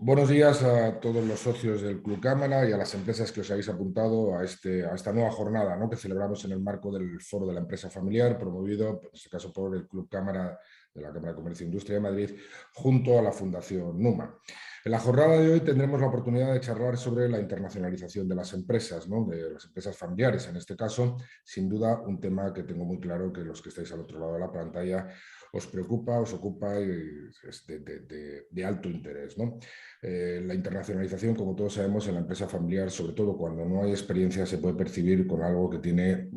Buenos días a todos los socios del Club Cámara y a las empresas que os habéis apuntado a esta nueva jornada, ¿no?, que celebramos en el marco del Foro de la Empresa Familiar, promovido, en este caso, por el Club Cámara de la Cámara de Comercio e Industria de Madrid, junto a la Fundación Numa. En la jornada de hoy tendremos la oportunidad de charlar sobre la internacionalización de las empresas, ¿no?, de las empresas familiares. En este caso, sin duda, un tema que tengo muy claro que los que estáis al otro lado de la pantalla os preocupa, os ocupa y es de alto interés, ¿no? La internacionalización, como todos sabemos, en la empresa familiar, sobre todo cuando no hay experiencia, se puede percibir con algo que tiene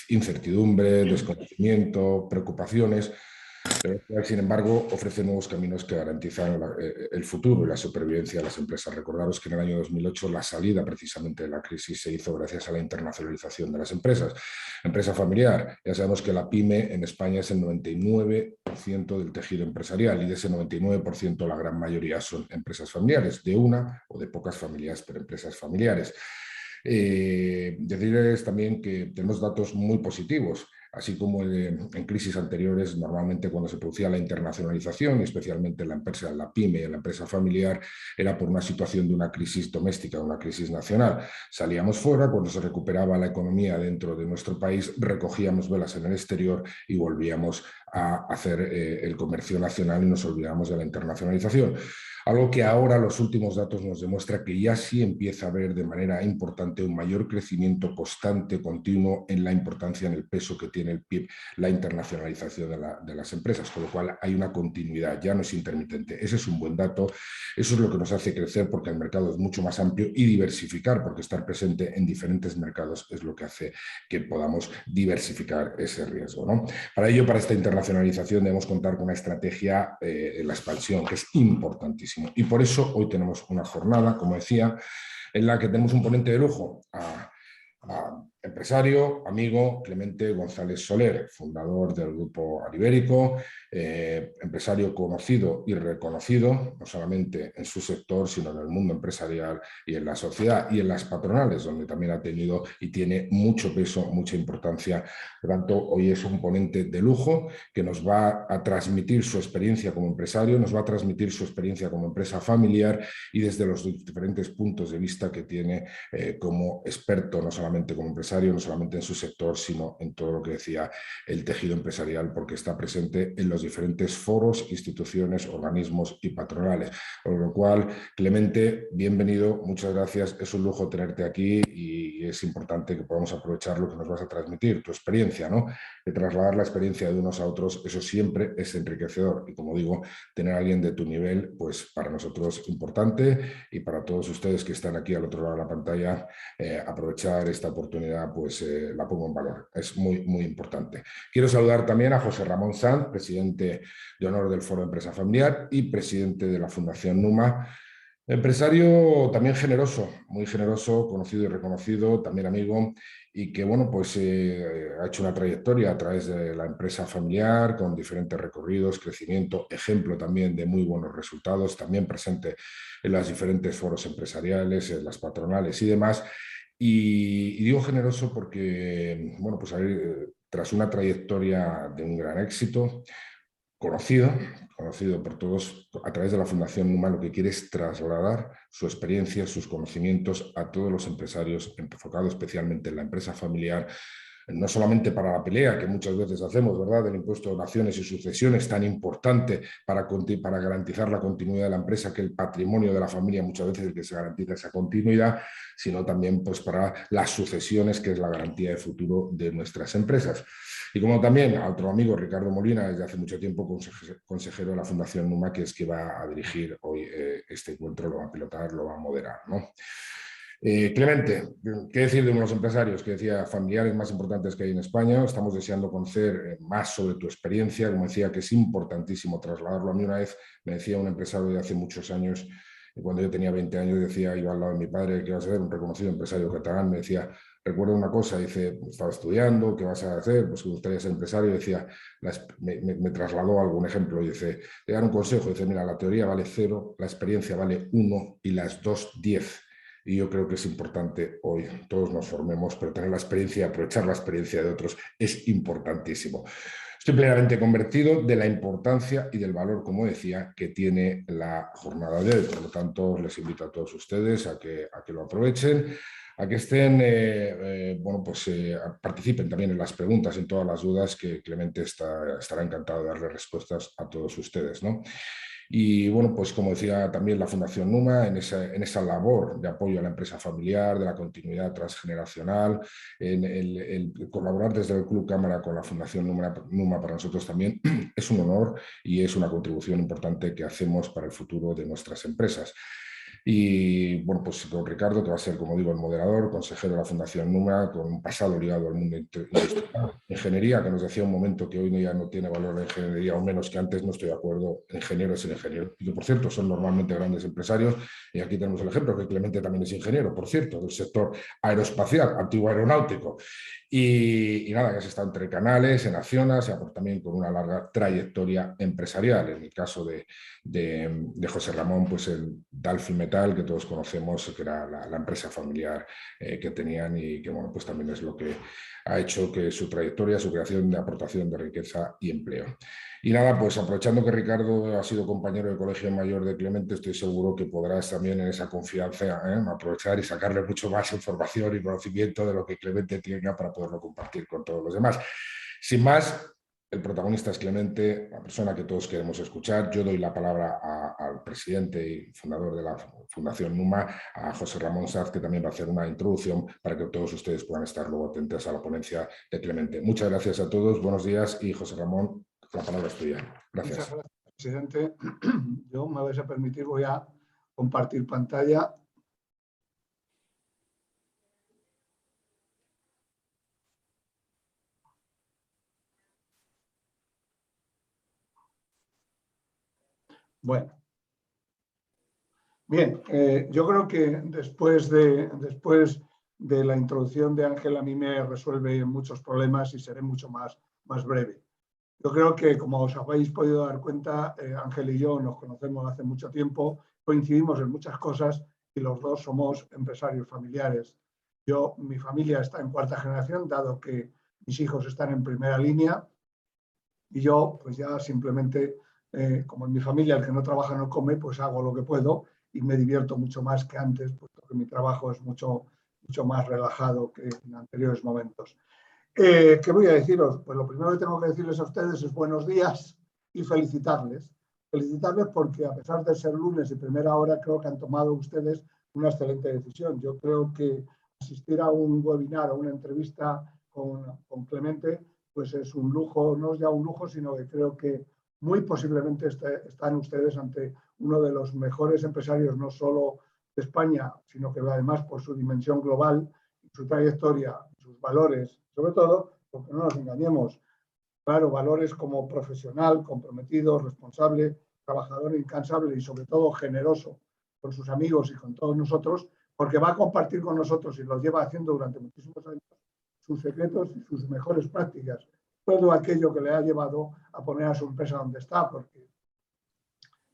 incertidumbre, desconocimiento, preocupaciones. Sin embargo, ofrece nuevos caminos que garantizan el futuro y la supervivencia de las empresas. Recordaros que en el año 2008 la salida precisamente de la crisis se hizo gracias a la internacionalización de las empresas. Empresa familiar, ya sabemos que la PYME en España es el 99% del tejido empresarial, y de ese 99% la gran mayoría son empresas familiares, de una o de pocas familias, pero empresas familiares. Decirles también que tenemos datos muy positivos, así como en crisis anteriores. Normalmente, cuando se producía la internacionalización, y especialmente en la empresa, en la PYME, en la empresa familiar, era por una situación de una crisis doméstica, una crisis nacional. Salíamos fuera, cuando se recuperaba la economía dentro de nuestro país, recogíamos velas en el exterior y volvíamos a hacer el comercio nacional y nos olvidábamos de la internacionalización. Algo que ahora los últimos datos nos demuestra que ya sí empieza a haber de manera importante un mayor crecimiento constante, continuo, en la importancia, en el peso que tiene el PIB, la internacionalización de las empresas, con lo cual hay una continuidad, ya no es intermitente. Ese es un buen dato, eso es lo que nos hace crecer, porque el mercado es mucho más amplio, y diversificar, porque estar presente en diferentes mercados es lo que hace que podamos diversificar ese riesgo, ¿no? Para ello, para esta internacionalización, debemos contar con una estrategia en la expansión, que es importantísimo. Y por eso hoy tenemos una jornada, como decía, en la que tenemos un ponente de lujo, a empresario, amigo Clemente González Soler, fundador del Grupo Aribérico, empresario conocido y reconocido, no solamente en su sector, sino en el mundo empresarial y en la sociedad y en las patronales, donde también ha tenido y tiene mucho peso, mucha importancia. Por lo tanto, hoy es un ponente de lujo que nos va a transmitir su experiencia como empresario, nos va a transmitir su experiencia como empresa familiar, y desde los diferentes puntos de vista que tiene como experto, no solamente como empresario, no solamente en su sector, sino en todo lo que decía el tejido empresarial, porque está presente en los diferentes foros, instituciones, organismos y patronales. Por lo cual, Clemente, bienvenido, muchas gracias. Es un lujo tenerte aquí, y es importante que podamos aprovechar lo que nos vas a transmitir, tu experiencia, ¿no? De trasladar la experiencia de unos a otros, eso siempre es enriquecedor. Y como digo, tener a alguien de tu nivel, pues para nosotros es importante, y para todos ustedes que están aquí al otro lado de la pantalla, aprovechar esta oportunidad, pues la pongo en valor. Es muy, muy importante. Quiero saludar también a José Ramón Sanz, presidente de honor del Foro de Empresa Familiar y presidente de la Fundación Numa. Empresario también generoso, muy generoso, conocido y reconocido, también amigo, y que, bueno, pues ha hecho una trayectoria a través de la empresa familiar, con diferentes recorridos, crecimiento, ejemplo también de muy buenos resultados, también presente en los diferentes foros empresariales, en las patronales y demás. Y digo generoso porque, bueno, pues tras una trayectoria de un gran éxito, conocido, conocido por todos, a través de la Fundación Numa, lo que quiere es trasladar su experiencia, sus conocimientos a todos los empresarios, enfocado especialmente en la empresa familiar, no solamente para la pelea que muchas veces hacemos, ¿verdad?, del impuesto de naciones y sucesiones, tan importante para garantizar la continuidad de la empresa, que el patrimonio de la familia muchas veces es el que se garantiza esa continuidad, sino también, pues, para las sucesiones, que es la garantía de futuro de nuestras empresas. Y como también a otro amigo, Ricardo Molina, desde hace mucho tiempo consejero de la Fundación Numa, que es que va a dirigir hoy este encuentro, lo va a pilotar, lo va a moderar, ¿no? Clemente, ¿qué decir de unos empresarios que decía familiares más importantes que hay en España? Estamos deseando conocer más sobre tu experiencia. Como decía, que es importantísimo trasladarlo. A mí una vez me decía un empresario de hace muchos años, cuando yo tenía 20 años, decía, iba al lado de mi padre, que iba a ser un reconocido empresario catalán, me decía, recuerdo una cosa, dice, estaba estudiando, ¿qué vas a hacer? Pues me gustaría ser empresario. Decía, me trasladó algún ejemplo, y dice, le dan un consejo, dice, mira, la teoría vale 0, la experiencia vale 1 y las dos 10. Y yo creo que es importante hoy, todos nos formemos, pero tener la experiencia y aprovechar la experiencia de otros es importantísimo. Estoy plenamente convencido de la importancia y del valor, como decía, que tiene la jornada de hoy. Por lo tanto, les invito a todos ustedes a que lo aprovechen, a que estén, bueno, pues participen también en las preguntas, en todas las dudas, que Clemente estará encantado de darle respuestas a todos ustedes, ¿no? Y bueno, pues como decía también la Fundación Numa, en esa labor de apoyo a la empresa familiar, de la continuidad transgeneracional, en el colaborar desde el Club Cámara con la Fundación Numa para nosotros también es un honor y es una contribución importante que hacemos para el futuro de nuestras empresas. Y bueno, pues con Ricardo, que va a ser, como digo, el moderador, consejero de la Fundación Numa, con un pasado ligado al mundo industrial. Ingeniería, que nos decía un momento que hoy ya no tiene valor la ingeniería, o menos que antes, no estoy de acuerdo. El ingeniero es el ingeniero. Y que, por cierto, son normalmente grandes empresarios. Y aquí tenemos el ejemplo que Clemente también es ingeniero, por cierto, del sector aeroespacial, antiguo aeronáutico. Y nada, que has estado entre canales, en Acciona, también con una larga trayectoria empresarial. En el caso de José Ramón, pues el Dalfi Metal, que todos conocemos, que era la empresa familiar que tenían y que, bueno, pues también es lo que ha hecho que su trayectoria, su creación de aportación de riqueza y empleo. Y nada, pues aprovechando que Ricardo ha sido compañero de colegio mayor de Clemente, estoy seguro que podrás también en esa confianza aprovechar y sacarle mucho más información y conocimiento de lo que Clemente tenga para poderlo compartir con todos los demás. Sin más, el protagonista es Clemente, la persona que todos queremos escuchar. Yo doy la palabra al presidente y fundador de la Fundación Numa, a José Ramón Saz, que también va a hacer una introducción para que todos ustedes puedan estar luego atentos a la ponencia de Clemente. Muchas gracias a todos, buenos días y José Ramón, la palabra es tuya. Gracias. Muchas gracias, presidente. Yo, me vais a permitir, voy a compartir pantalla. Bueno. Bien, yo creo que después de la introducción de Ángel, a mí me resuelve muchos problemas y seré mucho más breve. Yo creo que, como os habéis podido dar cuenta, Ángel y yo nos conocemos hace mucho tiempo, coincidimos en muchas cosas y los dos somos empresarios familiares. Mi familia está en cuarta generación, dado que mis hijos están en primera línea, y yo, pues ya simplemente, como en mi familia el que no trabaja no come, pues hago lo que puedo y me divierto mucho más que antes, puesto que mi trabajo es mucho más relajado que en anteriores momentos. ¿Qué voy a deciros? Pues lo primero que tengo que decirles a ustedes es buenos días y felicitarles. Felicitarles porque, a pesar de ser lunes y primera hora, creo que han tomado ustedes una excelente decisión. Yo creo que asistir a un webinar o una entrevista con Clemente pues es un lujo, no es ya un lujo, sino que creo que muy posiblemente están ustedes ante uno de los mejores empresarios, no solo de España, sino que además por su dimensión global, su trayectoria, sus valores, sobre todo, porque no nos engañemos, claro, valores como profesional, comprometido, responsable, trabajador incansable y sobre todo generoso con sus amigos y con todos nosotros, porque va a compartir con nosotros y lo lleva haciendo durante muchísimos años sus secretos y sus mejores prácticas, todo aquello que le ha llevado a poner a su empresa donde está, porque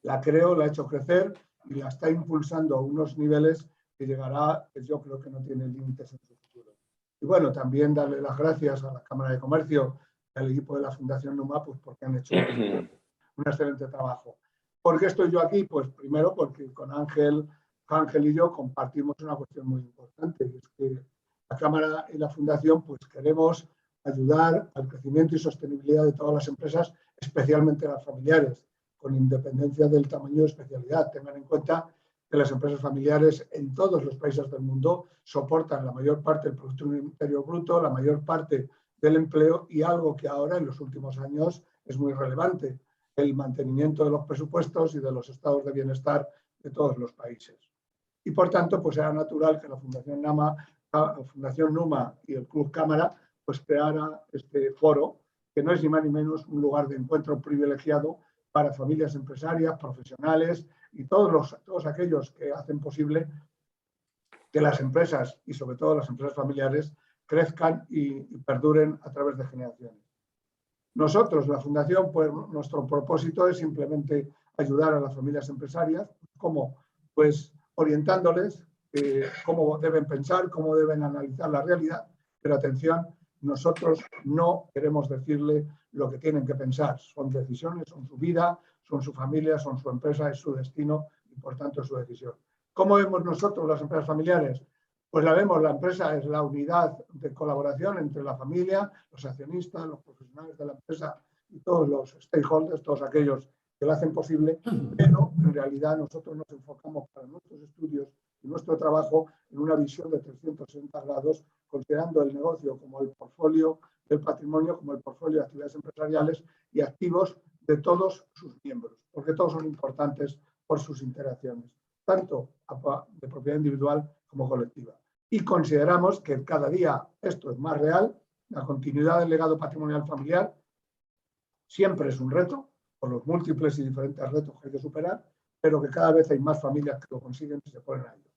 la creó, la ha hecho crecer y la está impulsando a unos niveles que llegará, que yo creo que no tiene límites en su futuro. Y bueno, también darle las gracias a la Cámara de Comercio y al equipo de la Fundación Numa, pues porque han hecho un excelente trabajo. ¿Por qué estoy yo aquí? Pues primero porque con Ángel y yo compartimos una cuestión muy importante, y es que la Cámara y la Fundación pues queremos ayudar al crecimiento y sostenibilidad de todas las empresas, especialmente las familiares, con independencia del tamaño de especialidad. Tengan en cuenta que las empresas familiares en todos los países del mundo soportan la mayor parte del Producto Interior Bruto, la mayor parte del empleo y algo que ahora en los últimos años es muy relevante, el mantenimiento de los presupuestos y de los estados de bienestar de todos los países. Y por tanto, pues era natural que la Fundación Numa y el Club Cámara pues creara este foro, que no es ni más ni menos un lugar de encuentro privilegiado para familias empresarias, profesionales y todos aquellos que hacen posible que las empresas y sobre todo las empresas familiares crezcan y perduren a través de generaciones. Nosotros, la Fundación, pues nuestro propósito es simplemente ayudar a las familias empresarias, como pues orientándoles cómo deben pensar, cómo deben analizar la realidad, pero atención, nosotros no queremos decirle lo que tienen que pensar. Son decisiones, son su vida, son su familia, son su empresa, es su destino y por tanto es su decisión. ¿Cómo vemos nosotros las empresas familiares? Pues la vemos, la empresa es la unidad de colaboración entre la familia, los accionistas, los profesionales de la empresa y todos los stakeholders, todos aquellos que lo hacen posible, pero en realidad nosotros nos enfocamos para nuestros estudios y nuestro trabajo en una visión de 360 grados, considerando el negocio como el portfolio del patrimonio, como el portfolio de actividades empresariales y activos de todos sus miembros, porque todos son importantes por sus interacciones, tanto de propiedad individual como colectiva. Y consideramos que cada día esto es más real, la continuidad del legado patrimonial familiar siempre es un reto, por los múltiples y diferentes retos que hay que superar, pero que cada vez hay más familias que lo consiguen y se ponen a ello.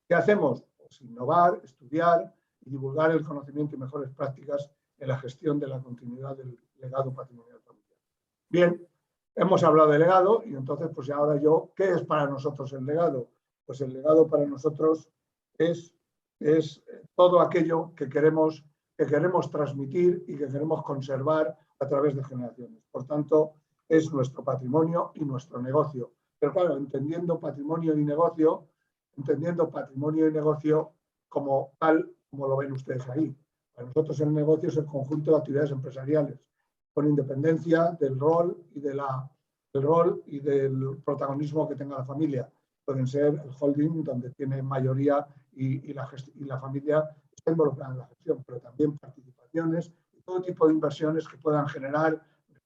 ¿Qué hacemos? Pues innovar, estudiar y divulgar el conocimiento y mejores prácticas en la gestión de la continuidad del legado patrimonial familiar. Bien, hemos hablado de legado y entonces, pues ahora ¿qué es para nosotros el legado? Pues el legado para nosotros es todo aquello que queremos transmitir y que queremos conservar a través de generaciones. Por tanto, es nuestro patrimonio y nuestro negocio. Pero claro, entendiendo patrimonio y negocio como tal, como lo ven ustedes ahí. Para nosotros el negocio es el conjunto de actividades empresariales, con independencia del rol y del protagonismo que tenga la familia. Pueden ser el holding, donde tiene mayoría y la familia está involucrada en la gestión, pero también participaciones y todo tipo de inversiones que puedan generar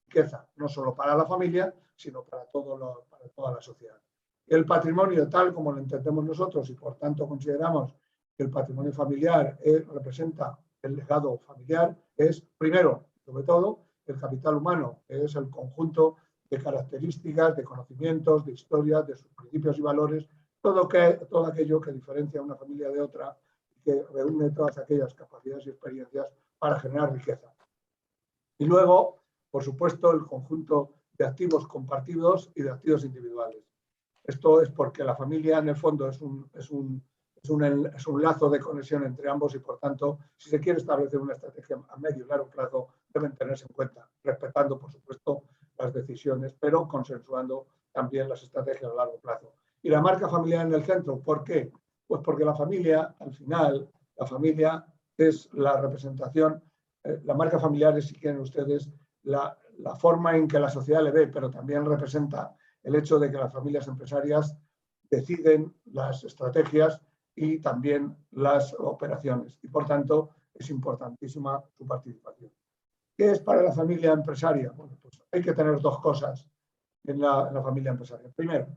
riqueza, no solo para la familia, sino para toda la sociedad. El patrimonio, tal como lo entendemos nosotros, y por tanto consideramos que el patrimonio familiar representa el legado familiar, es, primero, sobre todo, el capital humano, que es el conjunto de características, de conocimientos, de historias, de sus principios y valores, todo aquello que diferencia a una familia de otra y que reúne todas aquellas capacidades y experiencias para generar riqueza. Y luego, por supuesto, el conjunto de activos compartidos y de activos individuales. Esto es porque la familia, en el fondo, es un lazo de conexión entre ambos y, por tanto, si se quiere establecer una estrategia a medio y largo plazo, deben tenerse en cuenta, respetando, por supuesto, las decisiones, pero consensuando también las estrategias a largo plazo. Y la marca familiar en el centro, ¿por qué? Pues porque la familia, al final, la familia es la representación, la marca familiar es, si quieren ustedes, la forma en que la sociedad le ve, pero también representa el hecho de que las familias empresarias deciden las estrategias y también las operaciones. Y, por tanto, es importantísima su participación. ¿Qué es para la familia empresaria? Bueno, pues hay que tener dos cosas en la familia empresaria. Primero,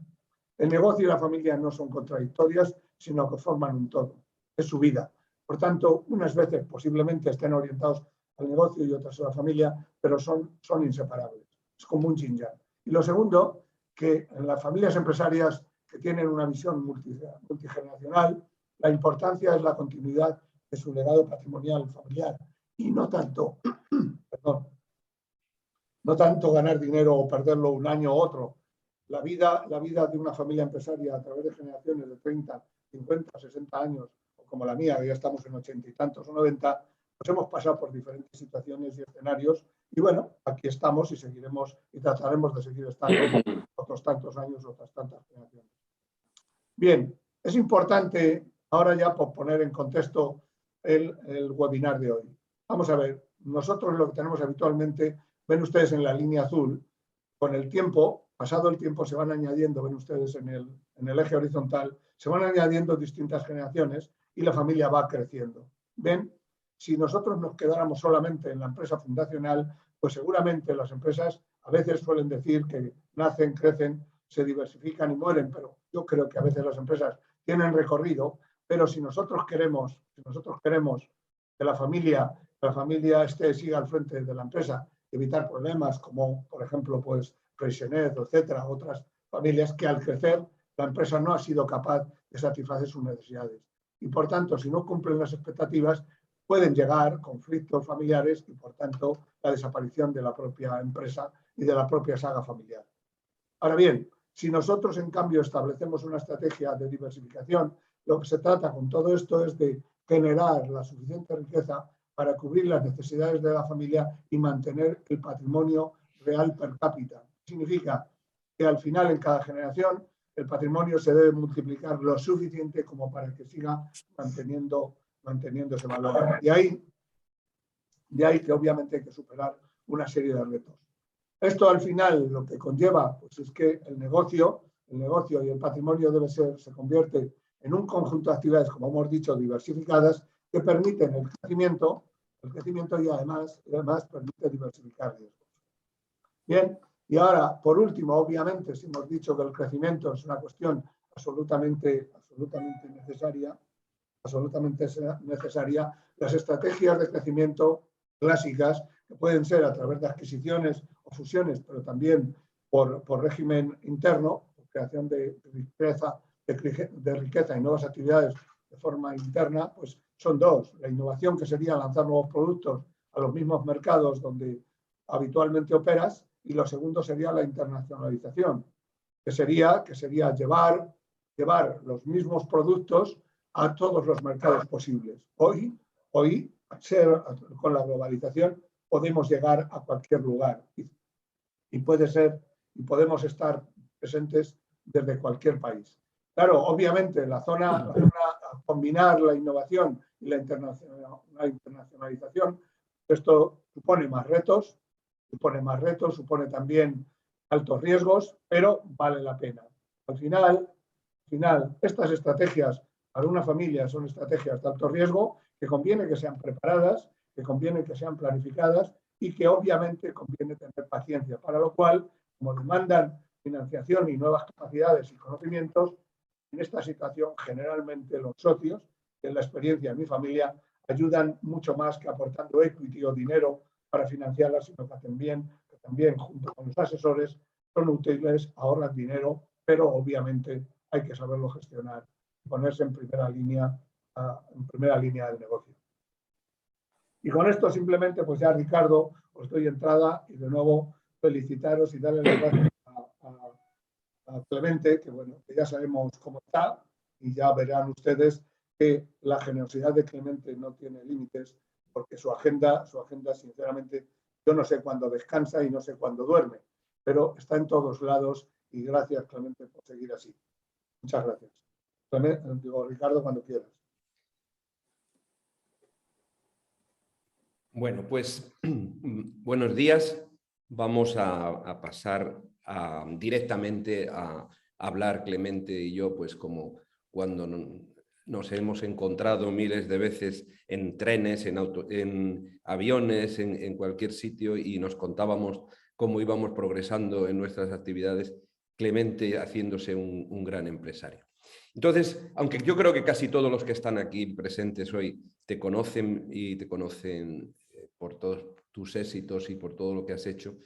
el negocio y la familia no son contradictorias, sino que forman un todo. Es su vida. Por tanto, unas veces posiblemente estén orientados al negocio y otras a la familia, pero son inseparables. Es como un yin yang. Y lo segundo, que en las familias empresarias que tienen una visión multigeneracional, la importancia es la continuidad de su legado patrimonial familiar y no tanto, no tanto ganar dinero o perderlo un año u otro. La vida de una familia empresaria a través de generaciones de 30, 50, 60 años, o como la mía, que ya estamos en 80 y tantos o 90, pues hemos pasado por diferentes situaciones y escenarios y bueno, aquí estamos y seguiremos y trataremos de seguir estando otros tantos años, otras tantas generaciones. Bien, es importante ahora ya por poner en contexto el webinar de hoy. Vamos a ver, nosotros lo que tenemos habitualmente, ven ustedes en la línea azul, con el tiempo, pasado el tiempo, se van añadiendo, ven ustedes en el eje horizontal, se van añadiendo distintas generaciones y la familia va creciendo. ¿Ven? Si nosotros nos quedáramos solamente en la empresa fundacional, pues seguramente las empresas a veces suelen decir que nacen, crecen, se diversifican y mueren, pero yo creo que a veces las empresas tienen recorrido, pero si nosotros queremos que la familia siga al frente de la empresa, evitar problemas como, por ejemplo, pues Freixenet, etcétera, otras familias que al crecer la empresa no ha sido capaz de satisfacer sus necesidades. Y por tanto, si no cumplen las expectativas, pueden llegar conflictos familiares y por tanto la desaparición de la propia empresa y de la propia saga familiar. Ahora bien, si nosotros en cambio establecemos una estrategia de diversificación, lo que se trata con todo esto es de generar la suficiente riqueza para cubrir las necesidades de la familia y mantener el patrimonio real per cápita. Significa que al final, en cada generación, el patrimonio se debe multiplicar lo suficiente como para que siga manteniendo ese valor. De ahí que obviamente hay que superar una serie de retos. Esto al final lo que conlleva pues es que el negocio y el patrimonio se convierte en un conjunto de actividades, como hemos dicho, diversificadas, que permiten el crecimiento y además permite diversificar riesgos. Bien, y ahora, por último, obviamente, si hemos dicho que el crecimiento es una cuestión absolutamente necesaria, las estrategias de crecimiento clásicas, que pueden ser a través de adquisiciones o fusiones, pero también por régimen interno, por creación de riqueza y nuevas actividades de forma interna, pues son dos. La innovación, que sería lanzar nuevos productos a los mismos mercados donde habitualmente operas, y lo segundo sería la internacionalización, que sería llevar los mismos productos a todos los mercados posibles. Hoy con la globalización, podemos llegar a cualquier lugar y podemos estar presentes desde cualquier país. Claro, obviamente, combinar la innovación y la internacionalización, esto supone más retos, supone también altos riesgos, pero vale la pena. Al final, estas estrategias para una familia son estrategias de alto riesgo que conviene que sean preparadas, que conviene que sean planificadas y que obviamente conviene tener paciencia, para lo cual, como demandan financiación y nuevas capacidades y conocimientos, en esta situación generalmente los socios, en la experiencia de mi familia, ayudan mucho más que aportando equity o dinero para financiarlas, sino que también junto con los asesores son útiles, ahorran dinero, pero obviamente hay que saberlo gestionar, ponerse en primera línea del negocio. Y con esto simplemente, pues ya Ricardo, os doy entrada y de nuevo felicitaros y darle las gracias a Clemente, que bueno, que ya sabemos cómo está y ya verán ustedes que la generosidad de Clemente no tiene límites, porque su agenda sinceramente, yo no sé cuándo descansa y no sé cuándo duerme, pero está en todos lados y gracias Clemente por seguir así. Muchas gracias. Ricardo, cuando quieras. Bueno, pues buenos días. Vamos a pasar directamente a hablar Clemente y yo, pues como cuando nos hemos encontrado miles de veces en trenes, en aviones, en cualquier sitio, y nos contábamos cómo íbamos progresando en nuestras actividades, Clemente haciéndose un gran empresario. Entonces, aunque yo creo que casi todos los que están aquí presentes hoy te conocen por todos tus éxitos y por todo lo que has hecho,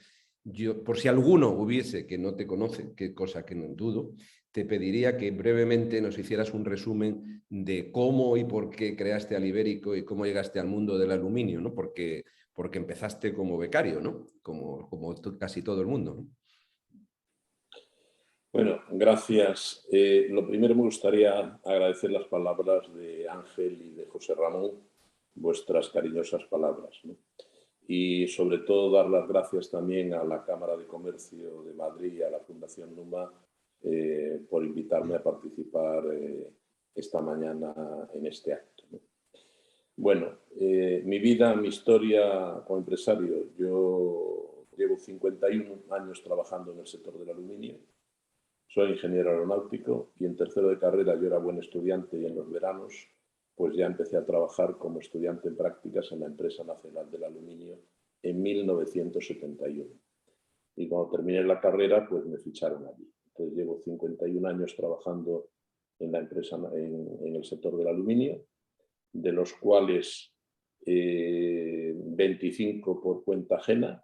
yo, por si alguno hubiese que no te conoce, que cosa que no dudo, te pediría que brevemente nos hicieras un resumen de cómo y por qué creaste Al Ibérico y cómo llegaste al mundo del aluminio, ¿no? Porque empezaste como becario, ¿no? Como casi todo el mundo, ¿no? Bueno, gracias. Lo primero me gustaría agradecer las palabras de Ángel y de José Ramón, vuestras cariñosas palabras, ¿no? Y sobre todo dar las gracias también a la Cámara de Comercio de Madrid y a la Fundación Numa por invitarme a participar esta mañana en este acto, ¿no? Bueno, mi vida, mi historia como empresario. Yo llevo 51 años trabajando en el sector del aluminio. Soy ingeniero aeronáutico y en tercero de carrera yo era buen estudiante y en los veranos pues ya empecé a trabajar como estudiante en prácticas en la Empresa Nacional del Aluminio en 1971. Y cuando terminé la carrera pues me ficharon allí. Entonces llevo 51 años trabajando en la empresa, en el sector del aluminio, de los cuales 25 por cuenta ajena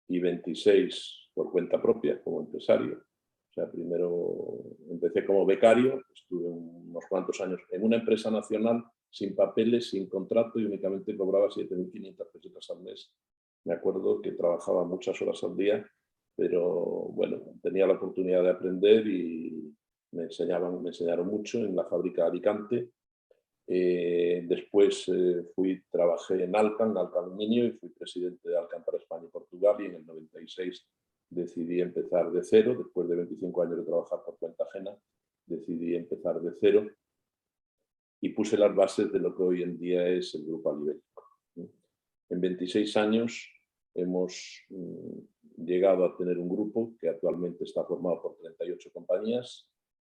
y 26 por cuenta propia como empresario. O sea, primero empecé como becario, estuve unos cuantos años en una empresa nacional sin papeles, sin contrato y únicamente cobraba 7.500 pesetas al mes. Me acuerdo que trabajaba muchas horas al día, pero bueno, tenía la oportunidad de aprender y me enseñaron mucho en la fábrica de Alicante. Después trabajé en Alcan Aluminio, y fui presidente de Alcan para España y Portugal, y en el 96 decidí empezar de cero. Después de 25 años de trabajar por cuenta ajena, decidí empezar de cero y puse las bases de lo que hoy en día es el Grupo Alibérico. En 26 años hemos llegado a tener un grupo que actualmente está formado por 38 compañías.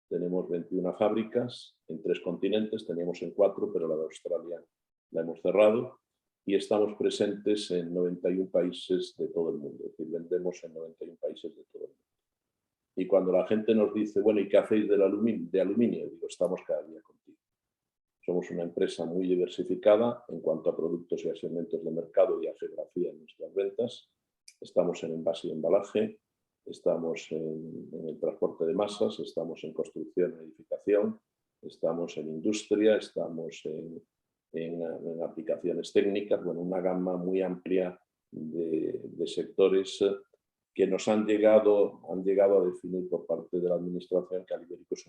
Tenemos 21 fábricas en 3 continentes, teníamos en 4, pero la de Australia la hemos cerrado, y estamos presentes en 91 países de todo el mundo, es decir, vendemos en 91 países de todo el mundo. Y cuando la gente nos dice, bueno, ¿y qué hacéis de aluminio? Digo, estamos cada día contigo. Somos una empresa muy diversificada en cuanto a productos y a segmentos de mercado y a geografía en nuestras ventas. Estamos en envase y embalaje, estamos en el transporte de masas, estamos en construcción y edificación, estamos en industria, estamos en aplicaciones técnicas, bueno, una gama muy amplia de sectores que nos han llegado a definir por parte de la Administración que Alibérico es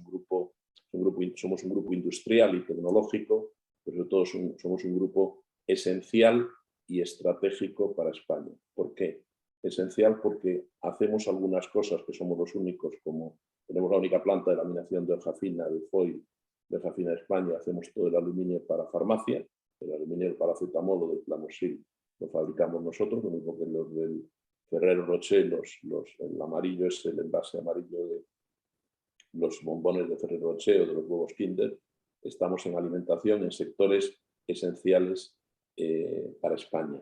somos un grupo industrial y tecnológico, pero sobre todo somos un grupo esencial y estratégico para España. ¿Por qué? Esencial porque hacemos algunas cosas que somos los únicos, como tenemos la única planta de laminación de hoja fina, de foil, de hoja fina de España, hacemos todo el aluminio para farmacia, el aluminio del paracetamol o del Plamoxil lo fabricamos nosotros, lo mismo que los del Ferrero Rocher, el amarillo es el envase amarillo de los bombones de Ferrero Rocher o de los huevos Kinder. Estamos en alimentación, en sectores esenciales para España.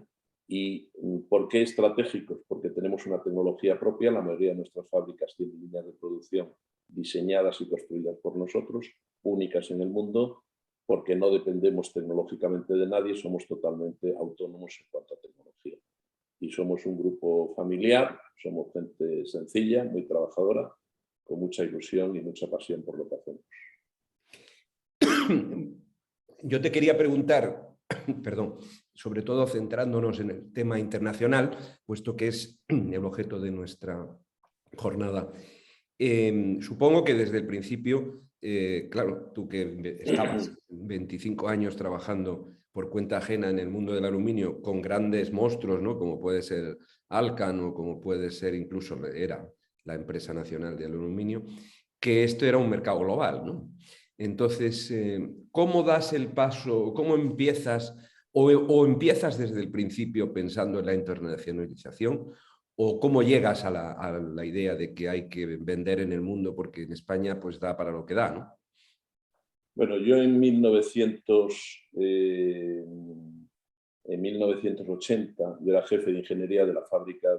¿Y por qué estratégicos? Porque tenemos una tecnología propia, la mayoría de nuestras fábricas tienen líneas de producción diseñadas y construidas por nosotros, únicas en el mundo, porque no dependemos tecnológicamente de nadie, somos totalmente autónomos en cuanto a tecnología. Y somos un grupo familiar, somos gente sencilla, muy trabajadora, con mucha ilusión y mucha pasión por lo que hacemos. Yo te quería preguntar, perdón, sobre todo centrándonos en el tema internacional, puesto que es el objeto de nuestra jornada. Supongo que desde el principio, claro, tú que estabas 25 años trabajando por cuenta ajena en el mundo del aluminio con grandes monstruos, ¿no? Como puede ser Alcan o como puede ser incluso era la empresa nacional de aluminio, que esto era un mercado global, ¿no? Entonces, ¿cómo das el paso? ¿Cómo empiezas? ¿O empiezas desde el principio pensando en la internacionalización? ¿O cómo llegas a la idea de que hay que vender en el mundo porque en España pues da para lo que da, ¿no? Bueno, yo en 1980, yo era jefe de ingeniería de la fábrica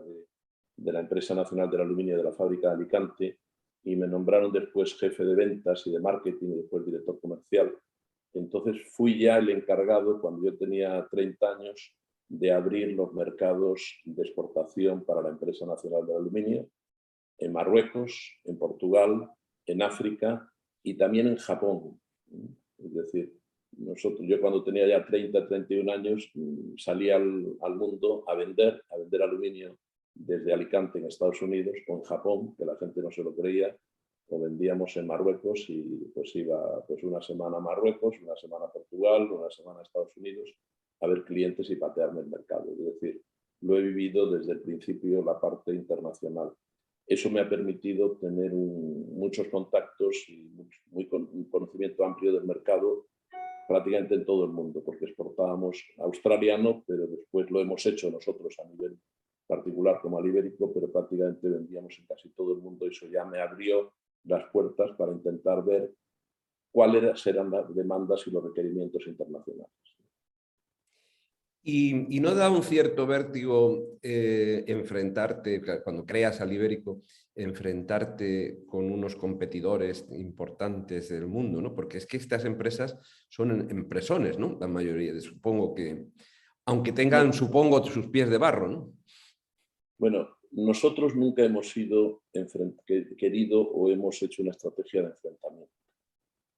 de la Empresa Nacional del Aluminio de la fábrica de Alicante, y me nombraron después jefe de ventas y de marketing y después director comercial. Entonces fui ya el encargado, cuando yo tenía 30 años, de abrir los mercados de exportación para la Empresa Nacional del Aluminio en Marruecos, en Portugal, en África y también en Japón. Es decir, yo cuando tenía ya 30, 31 años salí al mundo a vender aluminio desde Alicante en Estados Unidos o en Japón, que la gente no se lo creía. Lo vendíamos en Marruecos y pues iba pues una semana a Marruecos, una semana a Portugal, una semana a Estados Unidos a ver clientes y patearme el mercado. Es decir, lo he vivido desde el principio la parte internacional. Eso me ha permitido tener muchos contactos y un conocimiento amplio del mercado prácticamente en todo el mundo, porque exportábamos australiano, pero después lo hemos hecho nosotros a nivel particular como Alibérico, pero prácticamente vendíamos en casi todo el mundo. Eso ya me abrió las puertas para intentar ver cuáles eran las demandas y los requerimientos internacionales. ¿Y no da un cierto vértigo enfrentarte, cuando creas Alibérico, enfrentarte con unos competidores importantes del mundo, ¿no? Porque es que estas empresas son empresones, ¿no? La mayoría, supongo que, aunque tengan, supongo, sus pies de barro, ¿no? Bueno, nosotros nunca hemos querido o hemos hecho una estrategia de enfrentamiento.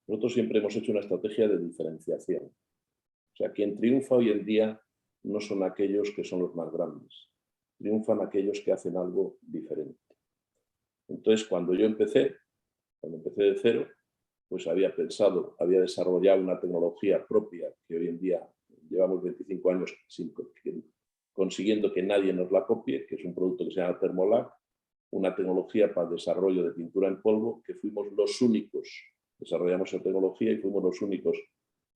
Nosotros siempre hemos hecho una estrategia de diferenciación. O sea, quien triunfa hoy en día no son aquellos que son los más grandes, triunfan aquellos que hacen algo diferente. Entonces, cuando empecé de cero, pues había desarrollado una tecnología propia que hoy en día llevamos 25 años consiguiendo que nadie nos la copie, que es un producto que se llama Thermolac, una tecnología para el desarrollo de pintura en polvo, que fuimos los únicos, desarrollamos esa tecnología y fuimos los únicos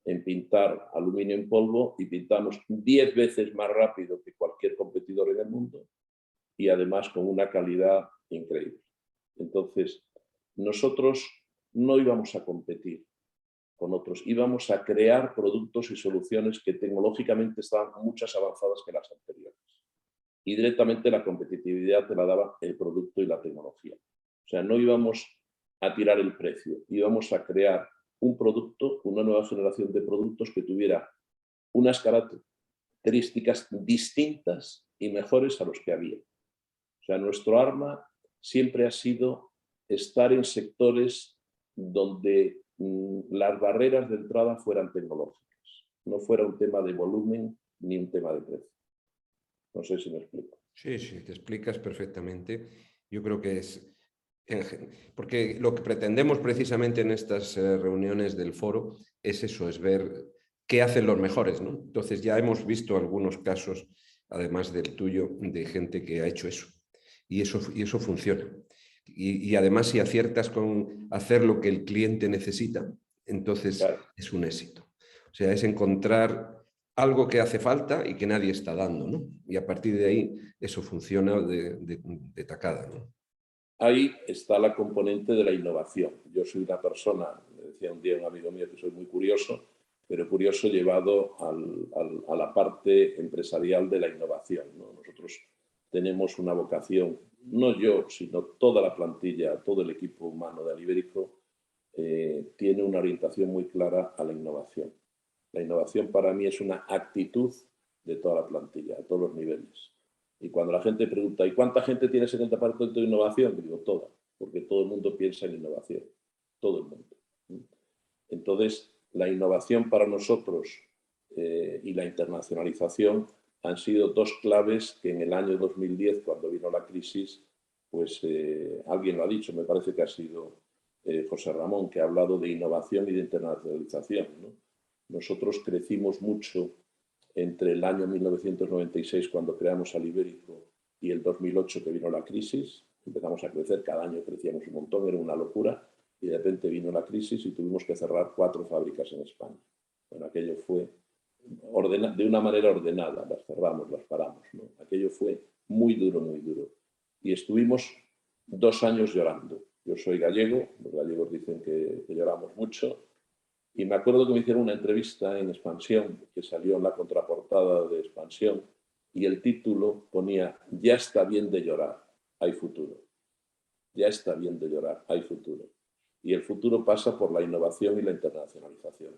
en pintar aluminio en polvo, y pintamos 10 veces más rápido que cualquier competidor en el mundo y además con una calidad increíble. Entonces, nosotros no íbamos a competir con otros, íbamos a crear productos y soluciones que tecnológicamente estaban mucho más avanzadas que las anteriores. Y directamente la competitividad te la daba el producto y la tecnología. O sea, no íbamos a tirar el precio, íbamos a crear un producto, una nueva generación de productos que tuviera unas características distintas y mejores a los que había. O sea, nuestro arma siempre ha sido estar en sectores donde las barreras de entrada fueran tecnológicas, no fuera un tema de volumen ni un tema de precio. No sé si me explico. Sí, te explicas perfectamente. Yo creo que es... Porque lo que pretendemos precisamente en estas reuniones del foro es eso, es ver qué hacen los mejores, ¿no? Entonces ya hemos visto algunos casos, además del tuyo, de gente que ha hecho eso. Y eso funciona. Y además, si aciertas con hacer lo que el cliente necesita, entonces claro, es un éxito. O sea, es encontrar algo que hace falta y que nadie está dando, ¿no? Y a partir de ahí eso funciona de tacada, ¿no? Ahí está la componente de la innovación. Yo soy una persona, me decía un día un amigo mío que soy muy curioso, pero curioso llevado a la parte empresarial de la innovación, ¿no? Nosotros tenemos una vocación, no yo, sino toda la plantilla, todo el equipo humano de Alibérico, tiene una orientación muy clara a la innovación. La innovación para mí es una actitud de toda la plantilla, a todos los niveles. Y cuando la gente pregunta, ¿y cuánta gente tiene ese departamento de innovación? Digo, toda, porque todo el mundo piensa en innovación, todo el mundo. Entonces, la innovación para nosotros y la internacionalización han sido dos claves que en el año 2010, cuando vino la crisis, pues alguien lo ha dicho, me parece que ha sido José Ramón, que ha hablado de innovación y de internacionalización, ¿no? Nosotros crecimos mucho entre el año 1996, cuando creamos Alibérico, y el 2008, que vino la crisis. Empezamos a crecer, cada año crecíamos un montón, era una locura, y de repente vino la crisis y tuvimos que cerrar 4 fábricas en España. Bueno, aquello fue de una manera ordenada, las cerramos, las paramos, ¿no? Aquello fue muy duro, muy duro. Y estuvimos 2 años llorando. Yo soy gallego, los gallegos dicen que lloramos mucho, y me acuerdo que me hicieron una entrevista en Expansión, que salió en la contraportada de Expansión, y el título ponía, ya está bien de llorar, hay futuro. Ya está bien de llorar, hay futuro. Y el futuro pasa por la innovación y la internacionalización.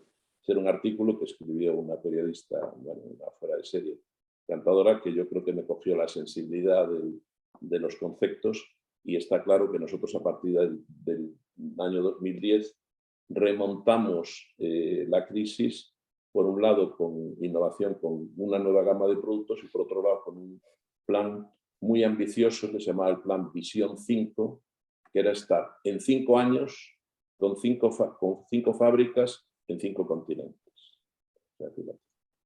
Era un artículo que escribió una periodista, bueno, una fuera de serie, encantadora, que yo creo que me cogió la sensibilidad de los conceptos, y está claro que nosotros a partir del año 2010 remontamos la crisis, por un lado con innovación, con una nueva gama de productos, y por otro lado con un plan muy ambicioso que se llamaba el plan Visión 5, que era estar en 5 años con 5 fábricas en 5 continentes. O sea,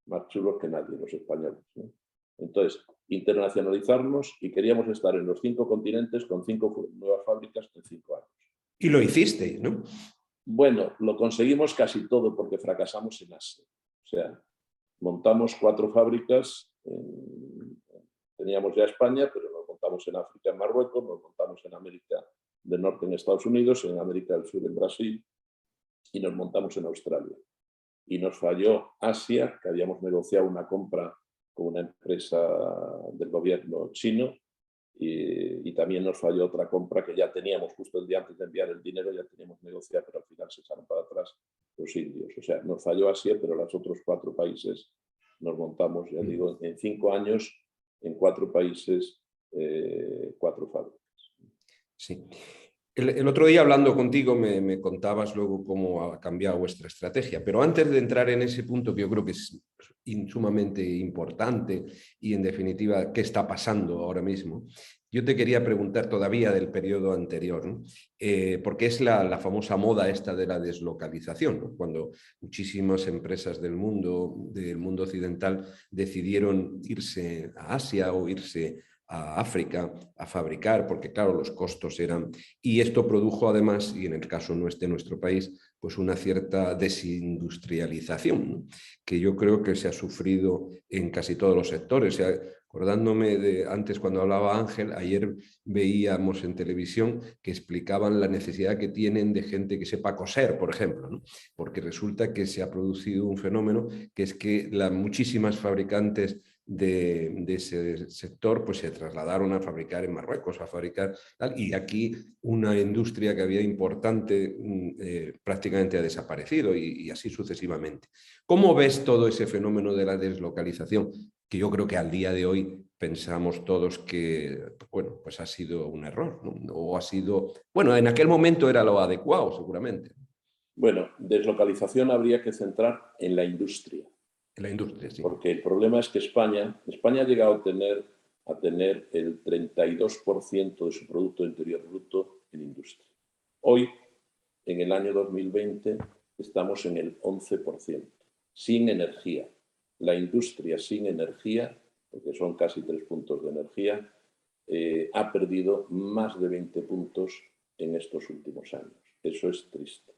más chulos que nadie los españoles, ¿no? Entonces, internacionalizarnos, y queríamos estar en los 5 continentes con 5 nuevas fábricas en 5 años. Y lo hiciste, ¿no? Bueno, lo conseguimos casi todo porque fracasamos en Asia. O sea, montamos 4 fábricas, teníamos ya España, pero nos montamos en África, en Marruecos, nos montamos en América del Norte, en Estados Unidos, en América del Sur, en Brasil, y nos montamos en Australia. Y nos falló Asia, que habíamos negociado una compra con una empresa del gobierno chino, y también nos falló otra compra que ya teníamos justo el día antes de enviar el dinero, ya teníamos negociado, pero al final se echaron para atrás los indios. O sea, nos falló Asia, pero los otros 4 países nos montamos, ya digo, en 5 años, en 4 países, 4 fábricas. Sí. El otro día, hablando contigo, me contabas luego cómo ha cambiado vuestra estrategia, pero antes de entrar en ese punto, que yo creo que es sumamente importante y, en definitiva, qué está pasando ahora mismo, Yo te quería preguntar todavía del periodo anterior, ¿no? Porque es la famosa moda esta de la deslocalización, ¿no? Cuando muchísimas empresas del mundo occidental, decidieron irse a Asia o irse a África a fabricar, porque claro, los costos eran... Y esto produjo además, y en el caso de nuestro país, pues una cierta desindustrialización, ¿no? Que yo creo que se ha sufrido en casi todos los sectores. O sea, acordándome de antes cuando hablaba Ángel, ayer veíamos en televisión que explicaban la necesidad que tienen de gente que sepa coser, por ejemplo, ¿no? Porque resulta que se ha producido un fenómeno que es que muchísimas fabricantes de ese sector pues se trasladaron a fabricar en Marruecos, a fabricar tal, y aquí una industria que había importante prácticamente ha desaparecido y así sucesivamente. ¿Cómo ves todo ese fenómeno de la deslocalización? Que yo creo que al día de hoy pensamos todos que, bueno, pues ha sido un error, ¿no? O ha sido, bueno, en aquel momento era lo adecuado, seguramente. Bueno, deslocalización habría que centrar en la industria. En la industria, sí. Porque el problema es que España ha llegado a tener el 32% de su Producto Interior Bruto en industria. Hoy, en el año 2020, estamos en el 11%, sin energía. La industria sin energía, porque son casi 3 puntos de energía, ha perdido más de 20 puntos en estos últimos años. Eso es triste.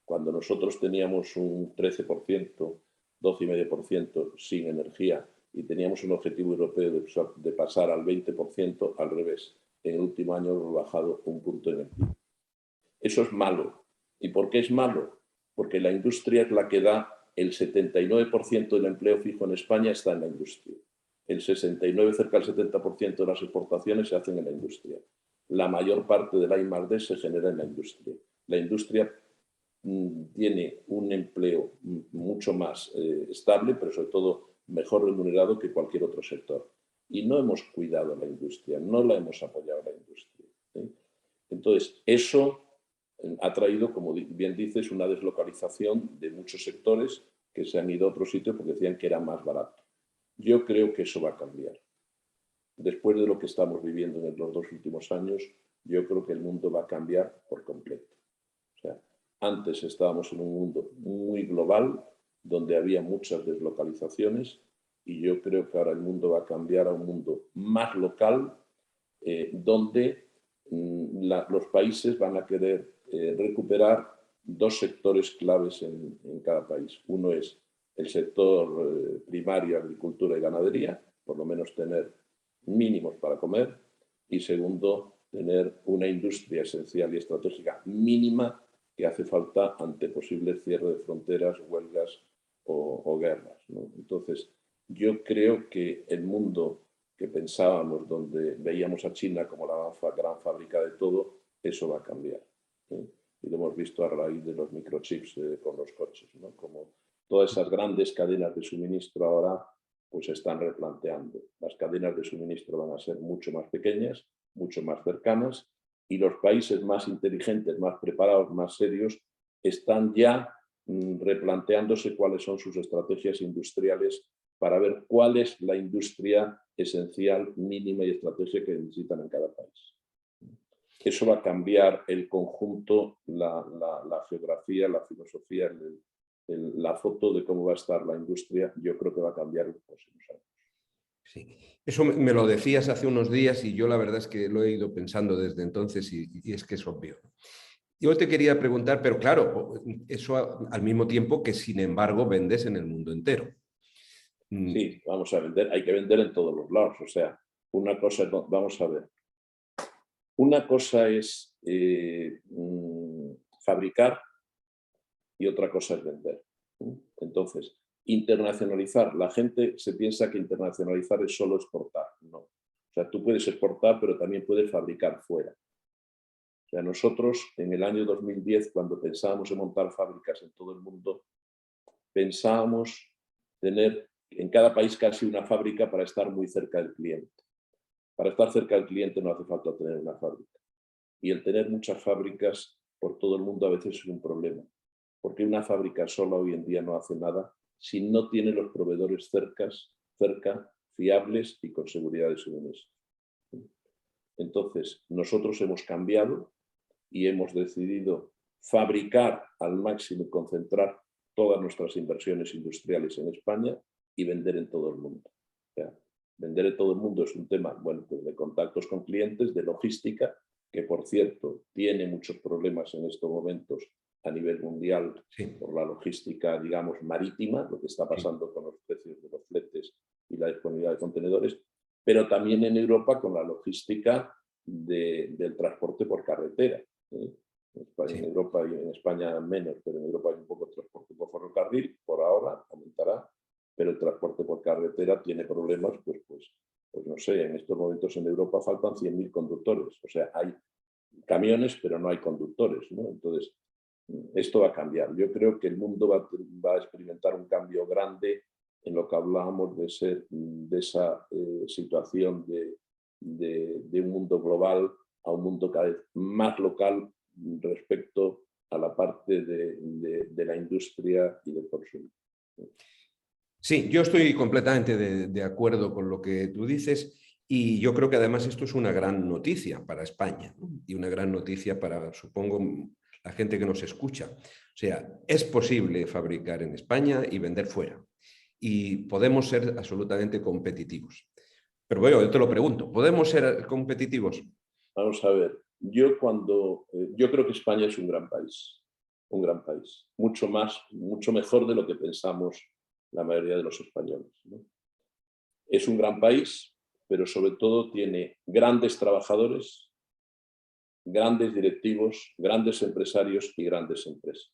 Cuando nosotros teníamos un 13%, 12,5% sin energía y teníamos un objetivo europeo de pasar al 20%, al revés. En el último año hemos bajado un punto en el PIB. Eso es malo. ¿Y por qué es malo? Porque la industria es la que da el 79% del empleo fijo en España está en la industria. El 69%, cerca del 70% de las exportaciones se hacen en la industria. La mayor parte del I+D se genera en la industria. La industria tiene un empleo mucho más estable, pero sobre todo mejor remunerado que cualquier otro sector. Y no hemos cuidado la industria, no la hemos apoyado la industria, ¿sí? Entonces, eso ha traído, como bien dices, una deslocalización de muchos sectores que se han ido a otro sitio porque decían que era más barato. Yo creo que eso va a cambiar. Después de lo que estamos viviendo en los 2 últimos años, yo creo que el mundo va a cambiar por completo. O sea, antes estábamos en un mundo muy global, donde había muchas deslocalizaciones, y yo creo que ahora el mundo va a cambiar a un mundo más local, donde los países van a querer recuperar 2 sectores claves en cada país. Uno es el sector primario, agricultura y ganadería, por lo menos tener mínimos para comer, y segundo, tener una industria esencial y estratégica mínima que hace falta ante posibles cierres de fronteras, huelgas o guerras, ¿no? Entonces, yo creo que el mundo que pensábamos, donde veíamos a China como la gran fábrica de todo, eso va a cambiar, ¿sí? Y lo hemos visto a raíz de los microchips con los coches, ¿no? Como todas esas grandes cadenas de suministro ahora pues se están replanteando. Las cadenas de suministro van a ser mucho más pequeñas, mucho más cercanas, y los países más inteligentes, más preparados, más serios, están ya replanteándose cuáles son sus estrategias industriales para ver cuál es la industria esencial, mínima y estratégica que necesitan en cada país. Eso va a cambiar el conjunto, la geografía, la filosofía, la foto de cómo va a estar la industria. Yo creo que va a cambiar en los próximos años. Sí. Eso me lo decías hace unos días y yo la verdad es que lo he ido pensando desde entonces y es que es obvio. Yo te quería preguntar, pero claro, eso al mismo tiempo que sin embargo vendes en el mundo entero. Sí, vamos a vender, hay que vender en todos los lados. O sea, una cosa, vamos a ver, una cosa es fabricar y otra cosa es vender. Entonces, internacionalizar, la gente se piensa que internacionalizar es solo exportar. No. O sea, tú puedes exportar, pero también puedes fabricar fuera. O sea, nosotros en el año 2010, cuando pensábamos en montar fábricas en todo el mundo, pensábamos tener en cada país casi una fábrica para estar muy cerca del cliente. Para estar cerca del cliente no hace falta tener una fábrica. Y el tener muchas fábricas por todo el mundo a veces es un problema. Porque una fábrica sola hoy en día no hace nada si no tiene los proveedores cerca, fiables y con seguridad de suministro. Entonces, nosotros hemos cambiado y hemos decidido fabricar al máximo y concentrar todas nuestras inversiones industriales en España y vender en todo el mundo. O sea, vender en todo el mundo es un tema, bueno, pues de contactos con clientes, de logística, que por cierto tiene muchos problemas en estos momentos a nivel mundial por la logística, digamos, marítima, lo que está pasando con los precios de los fletes y la disponibilidad de contenedores, pero también en Europa con la logística del transporte por carretera. En Europa y en España menos, pero en Europa hay un poco de transporte por ferrocarril, por ahora aumentará, pero el transporte por carretera tiene problemas, pues no sé, en estos momentos en Europa faltan 100.000 conductores, o sea, hay camiones, pero no hay conductores, ¿no? Entonces, esto va a cambiar. Yo creo que el mundo va a experimentar un cambio grande en lo que hablábamos de esa situación de un mundo global a un mundo cada vez más local respecto a la parte de la industria y del consumo. Sí, yo estoy completamente de acuerdo con lo que tú dices y yo creo que además esto es una gran noticia para España, ¿no? Y una gran noticia para, supongo, la gente que nos escucha. O sea, es posible fabricar en España y vender fuera y podemos ser absolutamente competitivos. Pero bueno, yo te lo pregunto, ¿podemos ser competitivos? Vamos a ver, yo creo que España es un gran país, mucho mejor de lo que pensamos la mayoría de los españoles, ¿no? Es un gran país, pero sobre todo tiene grandes trabajadores, grandes directivos, grandes empresarios y grandes empresas.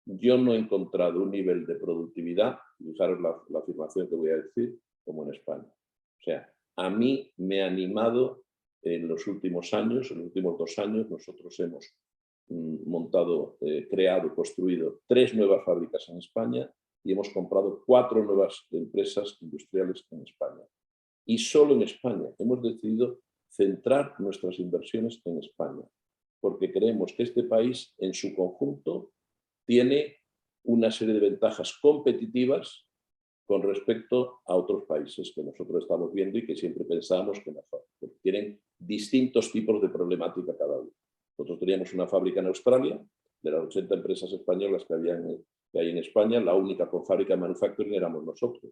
Yo no he encontrado un nivel de productividad, fijaros la afirmación que voy a decir, como en España. O sea, a mí me ha animado en los últimos años, en los últimos 2 años, nosotros hemos montado, creado, construido 3 nuevas fábricas en España y hemos comprado 4 nuevas empresas industriales en España. Y solo en España hemos decidido centrar nuestras inversiones en España, porque creemos que este país en su conjunto tiene una serie de ventajas competitivas con respecto a otros países que nosotros estamos viendo y que siempre pensábamos que mejor, porque tienen distintos tipos de problemática cada uno. Nosotros teníamos una fábrica en Australia, de las 80 empresas españolas que hay en España, la única con fábrica de manufacturing éramos nosotros.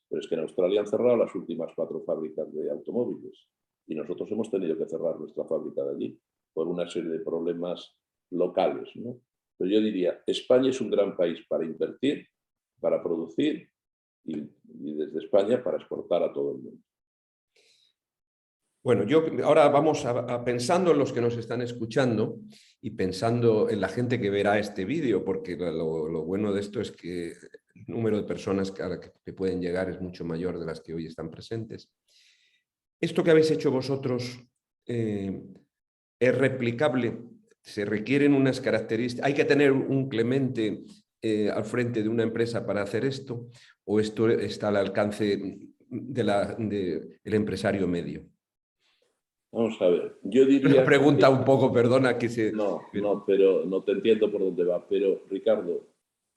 Pero es que en Australia han cerrado las últimas 4 fábricas de automóviles y nosotros hemos tenido que cerrar nuestra fábrica de allí por una serie de problemas locales, ¿no? Pero yo diría, España es un gran país para invertir, para producir y desde España para exportar a todo el mundo. Bueno, yo ahora vamos pensando en los que nos están escuchando y pensando en la gente que verá este vídeo, porque lo bueno de esto es que el número de personas que pueden llegar es mucho mayor de las que hoy están presentes. Esto que habéis hecho vosotros es replicable, se requieren unas características, hay que tener un Clemente al frente de una empresa para hacer esto, o esto está al alcance del empresario medio. Vamos a ver, yo diría... Una pregunta un poco, perdona que se... pero no te entiendo por dónde va. Pero, Ricardo,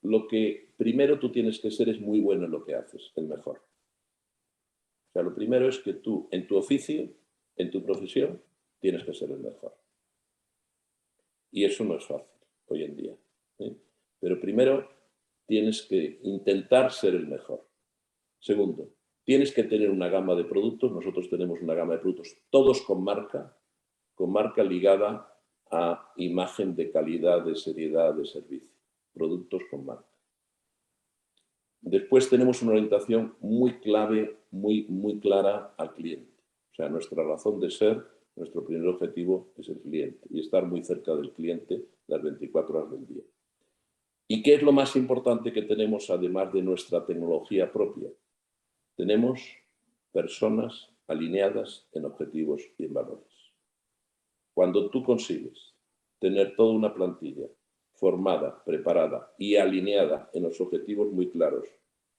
lo que primero tú tienes que ser es muy bueno en lo que haces, el mejor. O sea, lo primero es que tú, en tu oficio, en tu profesión, tienes que ser el mejor. Y eso no es fácil hoy en día, ¿eh? Pero primero tienes que intentar ser el mejor. Segundo, tienes que tener una gama de productos. Nosotros tenemos una gama de productos, todos con marca ligada a imagen de calidad, de seriedad, de servicio. Productos con marca. Después tenemos una orientación muy clave, muy clara al cliente. O sea, nuestra razón de ser, nuestro primer objetivo es el cliente y estar muy cerca del cliente las 24 horas del día. ¿Y qué es lo más importante que tenemos además de nuestra tecnología propia? Tenemos personas alineadas en objetivos y en valores. Cuando tú consigues tener toda una plantilla formada, preparada y alineada en los objetivos muy claros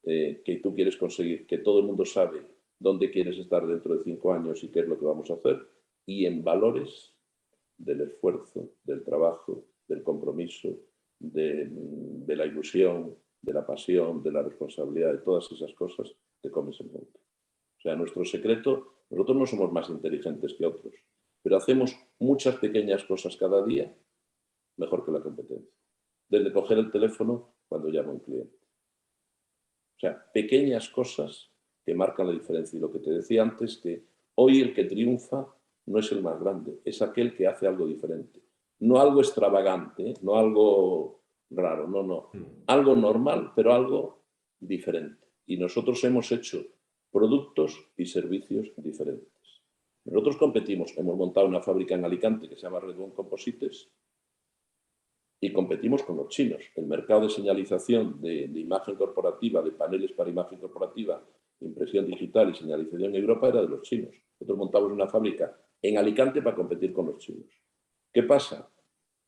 que tú quieres conseguir, que todo el mundo sabe dónde quieres estar dentro de 5 años y qué es lo que vamos a hacer, y en valores del esfuerzo, del trabajo, del compromiso, de la ilusión, de la pasión, de la responsabilidad, de todas esas cosas, te comes el mundo. O sea, nuestro secreto Nosotros no somos más inteligentes que otros, pero hacemos muchas pequeñas cosas cada día mejor que la competencia. Desde coger el teléfono cuando llama un cliente. O sea, pequeñas cosas que marcan la diferencia. Y lo que te decía antes, que hoy el que triunfa no es el más grande, es aquel que hace algo diferente. No algo extravagante, no algo raro, no. Algo normal, pero algo diferente. Y nosotros hemos hecho productos y servicios diferentes. Nosotros competimos, hemos montado una fábrica en Alicante que se llama Redbone Composites y competimos con los chinos. El mercado de señalización de imagen corporativa, de paneles para imagen corporativa, impresión digital y señalización en Europa era de los chinos. Nosotros montamos una fábrica en Alicante para competir con los chinos. ¿Qué pasa?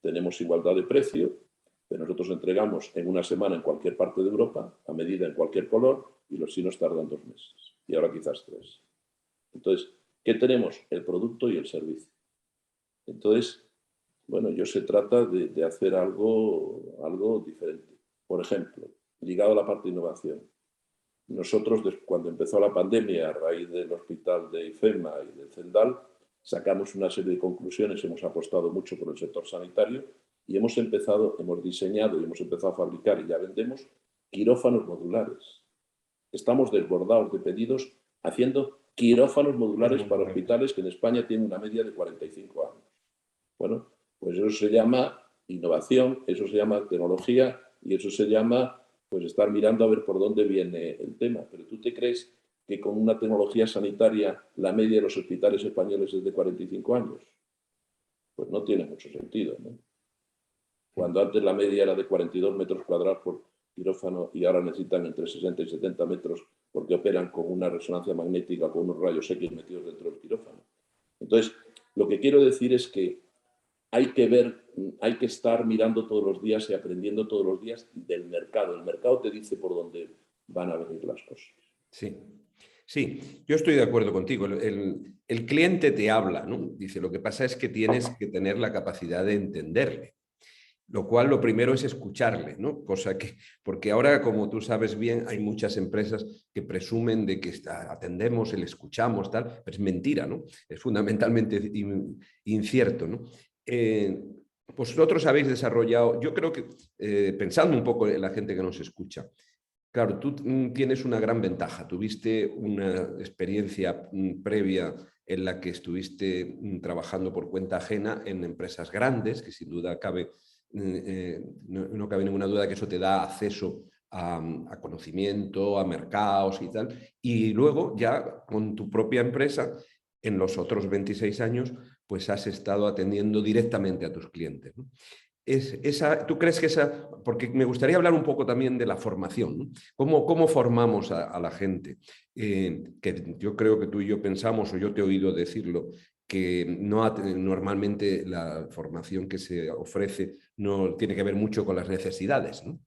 Tenemos igualdad de precio, pero nosotros entregamos en una semana en cualquier parte de Europa, a medida en cualquier color, y los chinos tardan 2 meses. Y ahora quizás 3. Entonces, ¿qué tenemos? El producto y el servicio. Entonces, bueno, se trata de hacer algo diferente. Por ejemplo, ligado a la parte de innovación. Nosotros, cuando empezó la pandemia, a raíz del hospital de IFEMA y del Zendal, sacamos una serie de conclusiones, hemos apostado mucho por el sector sanitario y hemos diseñado y hemos empezado a fabricar y ya vendemos quirófanos modulares. Estamos desbordados de pedidos haciendo quirófanos modulares para hospitales que en España tienen una media de 45 años. Bueno, pues eso se llama innovación, eso se llama tecnología y eso se llama pues estar mirando a ver por dónde viene el tema. Pero ¿tú te crees que con una tecnología sanitaria la media de los hospitales españoles es de 45 años? Pues no tiene mucho sentido, ¿no? Cuando antes la media era de 42 metros cuadrados por quirófano y ahora necesitan entre 60 y 70 metros porque operan con una resonancia magnética, con unos rayos X metidos dentro del quirófano. Entonces, lo que quiero decir es que hay que estar mirando todos los días y aprendiendo todos los días del mercado. El mercado te dice por dónde van a venir las cosas. Sí, yo estoy de acuerdo contigo. El cliente te habla, ¿no? Dice, lo que pasa es que tienes que tener la capacidad de entenderle. Lo cual lo primero es escucharle, ¿no? Porque ahora, como tú sabes bien, hay muchas empresas que presumen de que atendemos, le escuchamos, tal, pero es mentira, ¿no? Es fundamentalmente incierto, ¿no? Vosotros habéis desarrollado, yo creo que, pensando un poco en la gente que nos escucha, claro, tú tienes una gran ventaja, tuviste una experiencia previa en la que estuviste trabajando por cuenta ajena en empresas grandes, que sin duda no cabe ninguna duda que eso te da acceso a conocimiento, a mercados y tal, y luego ya con tu propia empresa, en los otros 26 años, pues has estado atendiendo directamente a tus clientes, ¿no? ¿Tú crees que porque me gustaría hablar un poco también de la formación, ¿no? ¿Cómo formamos a la gente? Que yo creo que tú y yo pensamos, o yo te he oído decirlo, que normalmente la formación que se ofrece no tiene que ver mucho con las necesidades, ¿no?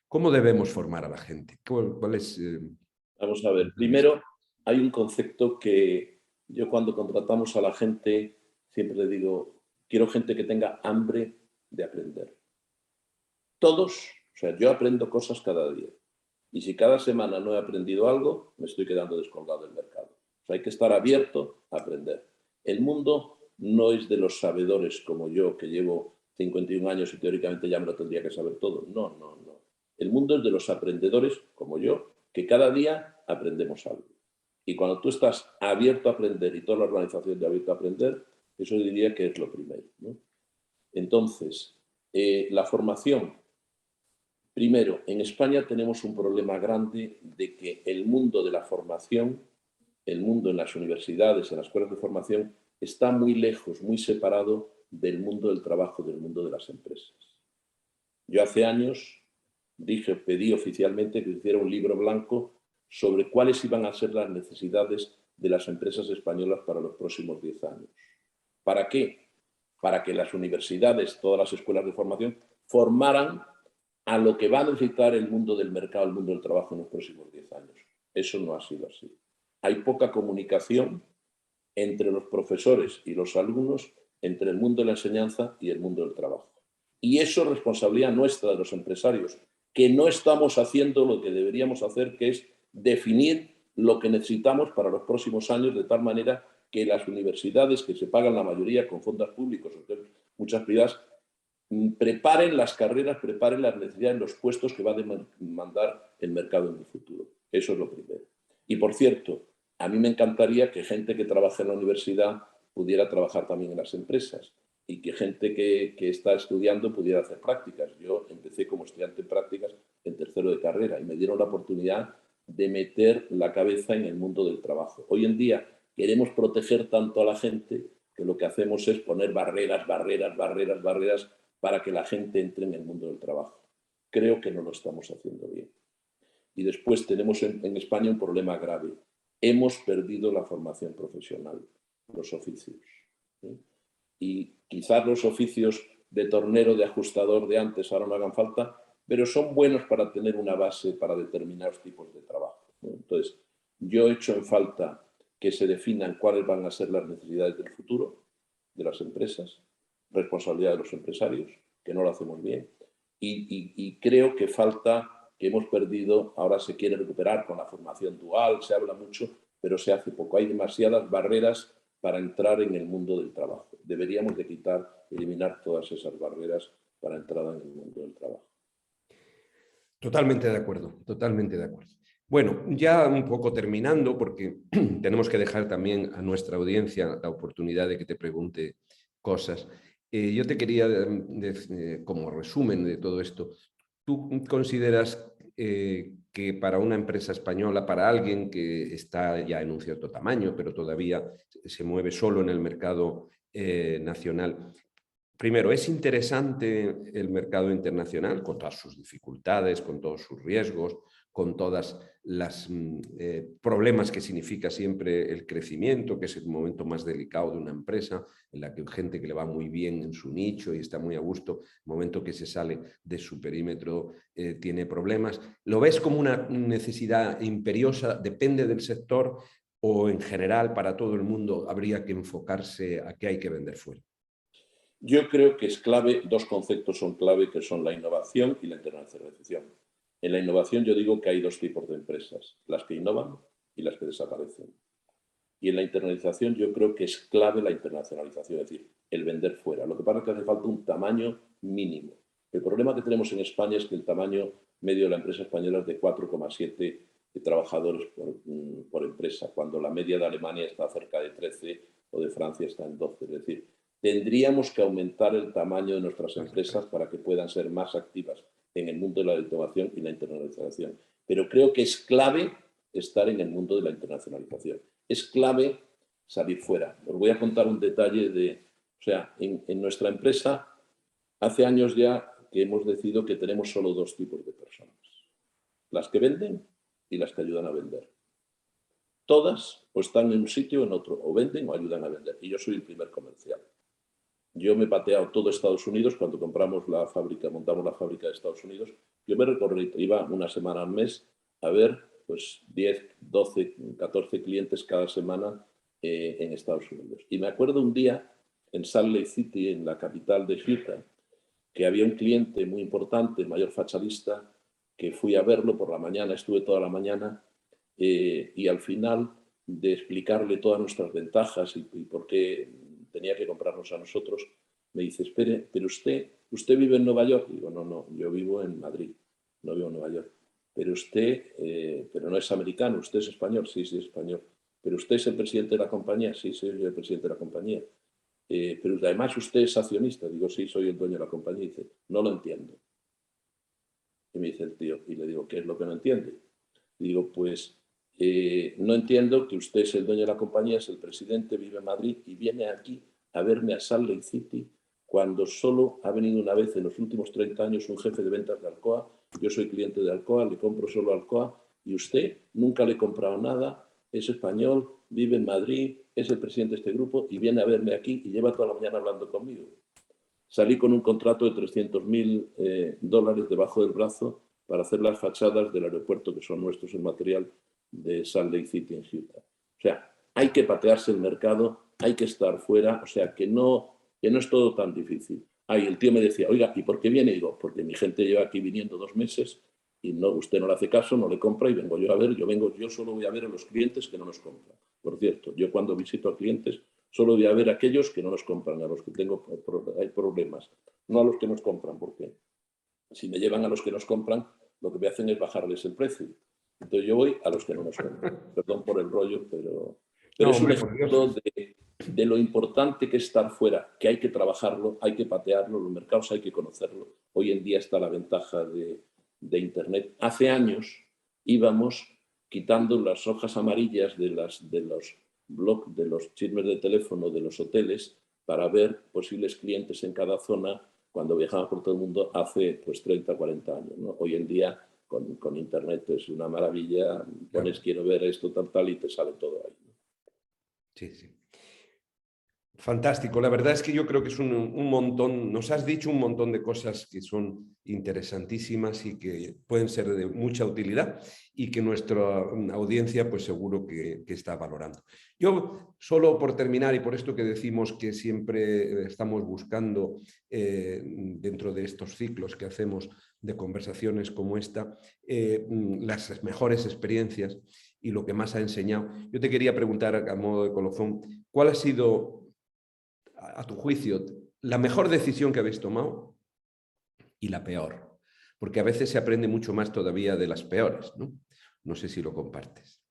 ¿Cómo debemos formar a la gente? ¿Cuál es? Vamos a ver, primero hay un concepto que yo cuando contratamos a la gente siempre le digo, quiero gente que tenga hambre de aprender. Todos, o sea, yo aprendo cosas cada día. Y si cada semana no he aprendido algo, me estoy quedando descolgado del mercado. O sea, hay que estar abierto a aprender. El mundo no es de los sabedores como yo, que llevo 51 años y teóricamente ya me lo tendría que saber todo. No. El mundo es de los aprendedores como yo, que cada día aprendemos algo. Y cuando tú estás abierto a aprender y toda la organización de abierto a aprender, eso diría que es lo primero, ¿no? Entonces, la formación. Primero, en España tenemos un problema grande de que el mundo de la formación, el mundo en las universidades, en las escuelas de formación, está muy lejos, muy separado del mundo del trabajo, del mundo de las empresas. Yo hace años pedí oficialmente que hiciera un libro blanco sobre cuáles iban a ser las necesidades de las empresas españolas para los próximos 10 años. ¿Para qué? Para que las universidades, todas las escuelas de formación, formaran a lo que va a necesitar el mundo del mercado, el mundo del trabajo en los próximos 10 años. Eso no ha sido así. Hay poca comunicación entre los profesores y los alumnos, entre el mundo de la enseñanza y el mundo del trabajo. Y eso es responsabilidad nuestra de los empresarios, que no estamos haciendo lo que deberíamos hacer, que es definir lo que necesitamos para los próximos años, de tal manera que las universidades, que se pagan la mayoría con fondos públicos, muchas privadas, preparen las carreras, preparen las necesidades, los puestos que va a demandar el mercado en el futuro. Eso es lo primero. Y por cierto, a mí me encantaría que gente que trabaja en la universidad pudiera trabajar también en las empresas y que gente que está estudiando pudiera hacer prácticas. Yo empecé como estudiante en prácticas en tercero de carrera y me dieron la oportunidad de meter la cabeza en el mundo del trabajo. Hoy en día queremos proteger tanto a la gente que lo que hacemos es poner barreras para que la gente entre en el mundo del trabajo. Creo que no lo estamos haciendo bien. Y después tenemos en España un problema grave. Hemos perdido la formación profesional, los oficios. ¿Sí? Y quizás los oficios de tornero, de ajustador de antes ahora no hagan falta, pero son buenos para tener una base para determinados tipos de trabajo. ¿No? Entonces, yo he hecho en falta que se definan cuáles van a ser las necesidades del futuro de las empresas, responsabilidad de los empresarios, que no lo hacemos bien. Y creo que falta, que hemos perdido, ahora se quiere recuperar con la formación dual, se habla mucho, pero se hace poco. Hay demasiadas barreras para entrar en el mundo del trabajo. Deberíamos de eliminar todas esas barreras para entrada en el mundo del trabajo. Totalmente de acuerdo, totalmente de acuerdo. Bueno, ya un poco terminando, porque tenemos que dejar también a nuestra audiencia la oportunidad de que te pregunte cosas. Yo te quería, como resumen de todo esto, ¿tú consideras que para una empresa española, para alguien que está ya en un cierto tamaño, pero todavía se mueve solo en el mercado nacional, primero, ¿es interesante el mercado internacional con todas sus dificultades, con todos sus riesgos, con todas las problemas que significa siempre el crecimiento, que es el momento más delicado de una empresa, en la que hay gente que le va muy bien en su nicho y está muy a gusto, el momento que se sale de su perímetro tiene problemas? ¿Lo ves como una necesidad imperiosa? ¿Depende del sector o en general para todo el mundo habría que enfocarse a qué hay que vender fuera? Yo creo que es clave, dos conceptos son clave, que son la innovación y la internacionalización. En la innovación yo digo que hay dos tipos de empresas, las que innovan y las que desaparecen. Y en la internacionalización yo creo que es clave la internacionalización, es decir, el vender fuera. Lo que pasa es que hace falta un tamaño mínimo. El problema que tenemos en España es que el tamaño medio de la empresa española es de 4,7 trabajadores por empresa, cuando la media de Alemania está cerca de 13 o de Francia está en 12. Es decir, tendríamos que aumentar el tamaño de nuestras empresas para que puedan ser más activas en el mundo de la innovación y la internacionalización. Pero creo que es clave estar en el mundo de la internacionalización. Es clave salir fuera. Os voy a contar un detalle en nuestra empresa, hace años ya que hemos decidido que tenemos solo dos tipos de personas. Las que venden y las que ayudan a vender. Todas o están en un sitio o en otro, o venden o ayudan a vender. Y yo soy el primer comercial. Yo me he pateado todo Estados Unidos cuando montamos la fábrica de Estados Unidos. Yo me recorrí, iba una semana al mes a ver pues 10, 12, 14 clientes cada semana en Estados Unidos. Y me acuerdo un día en Salt Lake City, en la capital de Utah, que había un cliente muy importante, el mayor facharista, que fui a verlo por la mañana, estuve toda la mañana y al final de explicarle todas nuestras ventajas y por qué tenía que comprarnos a nosotros, me dice, espere, pero usted vive en Nueva York. Digo, no, yo vivo en Madrid, no vivo en Nueva York. Pero usted, pero no es americano, usted es español, sí, es español. Pero usted es el presidente de la compañía, sí, soy el presidente de la compañía. Pero además usted es accionista. Digo, sí, soy el dueño de la compañía. Y dice, no lo entiendo. Y me dice el tío, y le digo, ¿qué es lo que no entiende? Y digo, pues no entiendo que usted es el dueño de la compañía, es el presidente, vive en Madrid y viene aquí a verme a Salt Lake City cuando solo ha venido una vez en los últimos 30 años un jefe de ventas de Alcoa. Yo soy cliente de Alcoa, le compro solo Alcoa y usted nunca le he comprado nada, es español, vive en Madrid, es el presidente de este grupo y viene a verme aquí y lleva toda la mañana hablando conmigo. Salí con un contrato de $300,000 debajo del brazo para hacer las fachadas del aeropuerto, que son nuestros, el material de Salt Lake City en Utah. O sea, hay que patearse el mercado, hay que estar fuera, o sea, que no es todo tan difícil. Ahí el tío me decía, oiga, ¿y por qué viene? Y digo, porque mi gente lleva aquí viniendo 2 meses y no, usted no le hace caso, no le compra y vengo yo a ver, yo solo voy a ver a los clientes que no nos compran. Por cierto, yo cuando visito a clientes solo voy a ver a aquellos que no nos compran, a los que hay problemas, no a los que nos compran, porque si me llevan a los que nos compran, lo que me hacen es bajarles el precio. Entonces yo voy a los que no nos compran. Perdón por el rollo, pero No, es un hombre, por ejemplo Dios. de lo importante que es estar fuera, que hay que trabajarlo, hay que patearlo, los mercados hay que conocerlo. Hoy en día está la ventaja de Internet. Hace años íbamos quitando las hojas amarillas de los blogs, de los chismes de teléfono de los hoteles para ver posibles clientes en cada zona cuando viajamos por todo el mundo hace pues 30, 40 años, ¿no? Hoy en día con Internet es una maravilla, pones quiero ver esto, tal, y te sale todo ahí, ¿no? Sí, sí. Fantástico. La verdad es que yo creo que es un montón, nos has dicho un montón de cosas que son interesantísimas y que pueden ser de mucha utilidad y que nuestra audiencia pues seguro que está valorando. Yo solo por terminar y por esto que decimos que siempre estamos buscando dentro de estos ciclos que hacemos de conversaciones como esta, las mejores experiencias y lo que más ha enseñado. Yo te quería preguntar a modo de colofón, ¿cuál ha sido a tu juicio, la mejor decisión que habéis tomado y la peor? Porque a veces se aprende mucho más todavía de las peores, ¿no? No sé si lo compartes.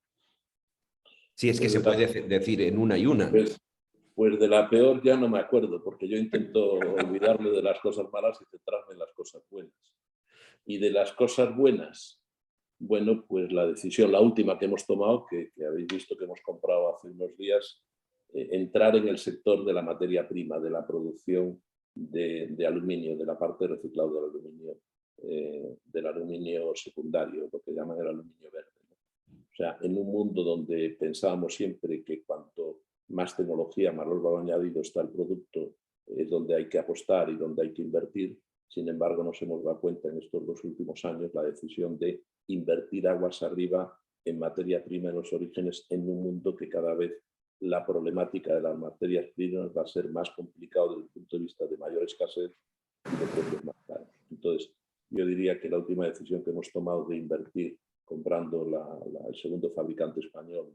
Si es que se puede decir en una y una. Pues de la peor ya no me acuerdo, porque yo intento olvidarme de las cosas malas y centrarme en las cosas buenas. Y de las cosas buenas, bueno, pues la decisión, la última que hemos tomado, que habéis visto que hemos comprado hace unos días, entrar en el sector de la materia prima, de la producción de aluminio, de la parte de reciclado del aluminio secundario, lo que llaman el aluminio verde, ¿no? O sea, en un mundo donde pensábamos siempre que cuanto más tecnología, más valor añadido está el producto, es donde hay que apostar y donde hay que invertir. Sin embargo, nos hemos dado cuenta en estos 2 últimos años la decisión de invertir aguas arriba en materia prima en los orígenes, en un mundo que cada vez la problemática de las materias primas va a ser más complicado desde el punto de vista de mayor escasez y de precios más caros. Entonces, yo diría que la última decisión que hemos tomado de invertir comprando el segundo fabricante español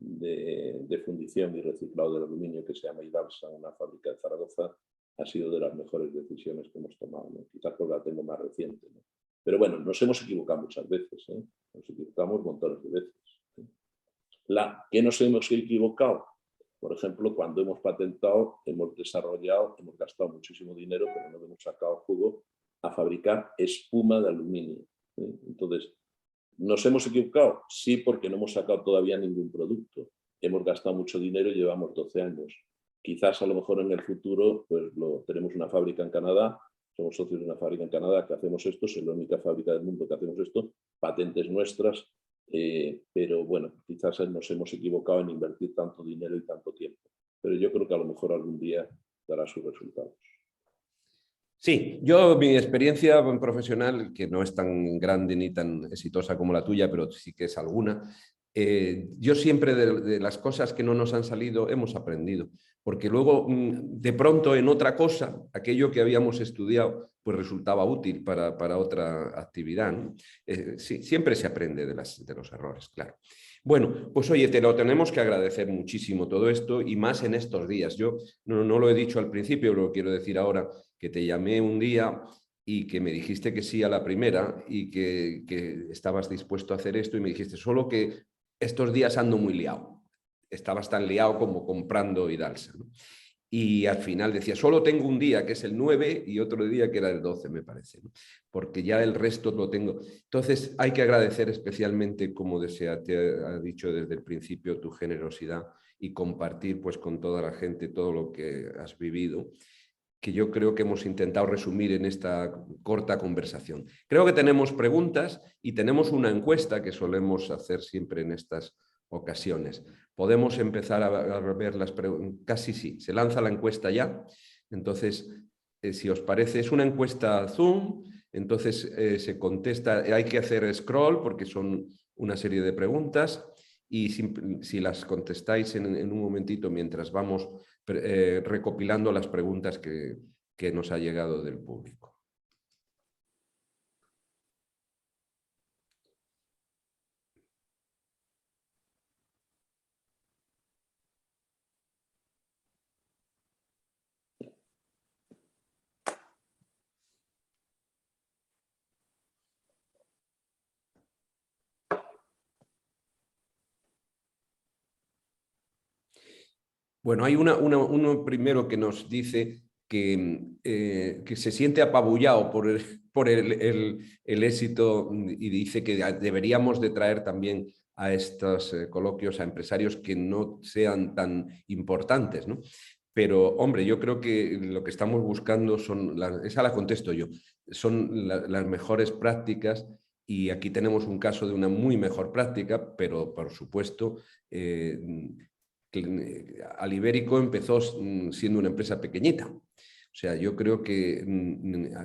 de fundición y reciclado del aluminio, que se llama Idalsa, una fábrica de Zaragoza, ha sido de las mejores decisiones que hemos tomado, ¿no? Quizás porque la tengo más reciente, ¿no? Pero bueno, nos hemos equivocado muchas veces, ¿eh? Nos equivocamos montones de veces. ¿Qué nos hemos equivocado? Por ejemplo, cuando hemos patentado, hemos desarrollado, hemos gastado muchísimo dinero, pero no hemos sacado jugo a fabricar espuma de aluminio, ¿eh? Entonces, ¿nos hemos equivocado? Sí, porque no hemos sacado todavía ningún producto. Hemos gastado mucho dinero y llevamos 12 años. Quizás a lo mejor en el futuro pues tenemos una fábrica en Canadá, somos socios de una fábrica en Canadá que hacemos esto, es la única fábrica del mundo que hacemos esto, patentes nuestras, pero bueno, quizás nos hemos equivocado en invertir tanto dinero y tanto tiempo. Pero yo creo que a lo mejor algún día dará sus resultados. Sí, yo mi experiencia profesional, que no es tan grande ni tan exitosa como la tuya, pero sí que es alguna, yo siempre de las cosas que no nos han salido hemos aprendido, porque luego de pronto en otra cosa, aquello que habíamos estudiado pues resultaba útil para otra actividad, ¿no? Sí, siempre se aprende de los errores, claro. Bueno, pues oye, te lo tenemos que agradecer muchísimo todo esto y más en estos días. Yo no lo he dicho al principio, lo quiero decir ahora, que te llamé un día y que me dijiste que sí a la primera y que estabas dispuesto a hacer esto y me dijiste, solo que estos días ando muy liado. Estabas tan liado como comprando Idalsa, ¿no? Y al final decía, solo tengo un día, que es el 9, y otro día que era el 12, me parece, ¿no? Porque ya el resto lo tengo. Entonces hay que agradecer especialmente, como te ha dicho desde el principio, tu generosidad y compartir pues con toda la gente todo lo que has vivido, que yo creo que hemos intentado resumir en esta corta conversación. Creo que tenemos preguntas y tenemos una encuesta que solemos hacer siempre en estas ocasiones. Podemos empezar a ver las preguntas. Casi sí, se lanza la encuesta ya. Entonces, si os parece, es una encuesta Zoom, entonces se contesta, hay que hacer scroll porque son una serie de preguntas y si las contestáis en un momentito mientras vamos recopilando las preguntas que nos ha llegado del público. Bueno, hay uno primero que nos dice que se siente apabullado por el éxito y dice que deberíamos de traer también a estos coloquios a empresarios que no sean tan importantes, ¿no? Pero, hombre, yo creo que lo que estamos buscando son, esa la contesto yo, son las mejores prácticas, y aquí tenemos un caso de una muy mejor práctica, pero por supuesto, Alibérico empezó siendo una empresa pequeñita. O sea, yo creo que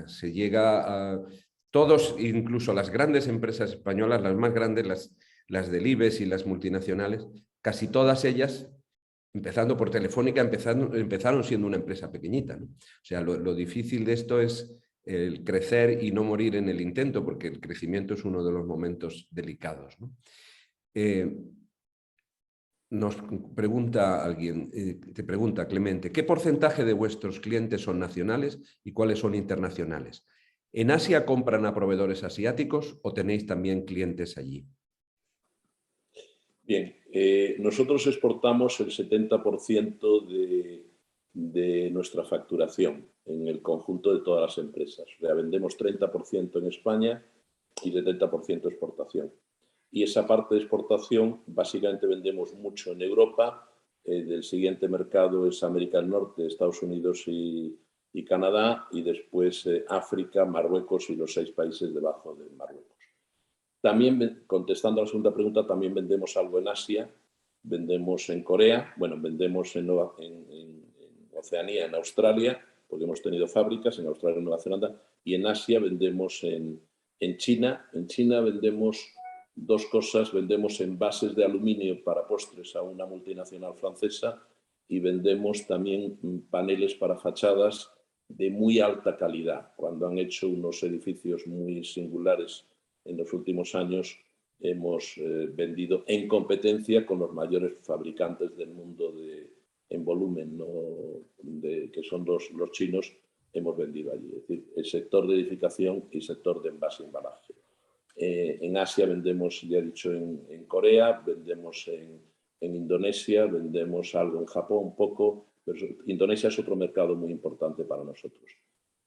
se llega a todos, incluso las grandes empresas españolas, las más grandes, las del IBEX y las multinacionales, casi todas ellas, empezando por Telefónica, empezaron siendo una empresa pequeñita, ¿no? O sea, lo difícil de esto es el crecer y no morir en el intento, porque el crecimiento es uno de los momentos delicados, ¿no? Nos pregunta alguien, te pregunta Clemente, ¿qué porcentaje de vuestros clientes son nacionales y cuáles son internacionales? ¿En Asia compran a proveedores asiáticos o tenéis también clientes allí? Bien, nosotros exportamos el 70% de nuestra facturación en el conjunto de todas las empresas. O sea, vendemos 30% en España y 70% exportación. Y esa parte de exportación básicamente vendemos mucho en Europa. El siguiente mercado es América del Norte, Estados Unidos y Canadá, y después África, Marruecos y los 6 países debajo de Marruecos. También, contestando a la segunda pregunta, también vendemos algo en Asia, vendemos en Corea, bueno, vendemos en Oceanía, en Australia, porque hemos tenido fábricas en Australia y Nueva Zelanda, y en Asia vendemos en China. En China vendemos 2 cosas, vendemos envases de aluminio para postres a una multinacional francesa y vendemos también paneles para fachadas de muy alta calidad. Cuando han hecho unos edificios muy singulares en los últimos años, hemos vendido en competencia con los mayores fabricantes del mundo en volumen, que son los chinos. Hemos vendido allí, es decir, el sector de edificación y el sector de envase y embalaje. En Asia vendemos, ya he dicho, en Corea, vendemos en Indonesia, vendemos algo en Japón, un poco, pero Indonesia es otro mercado muy importante para nosotros.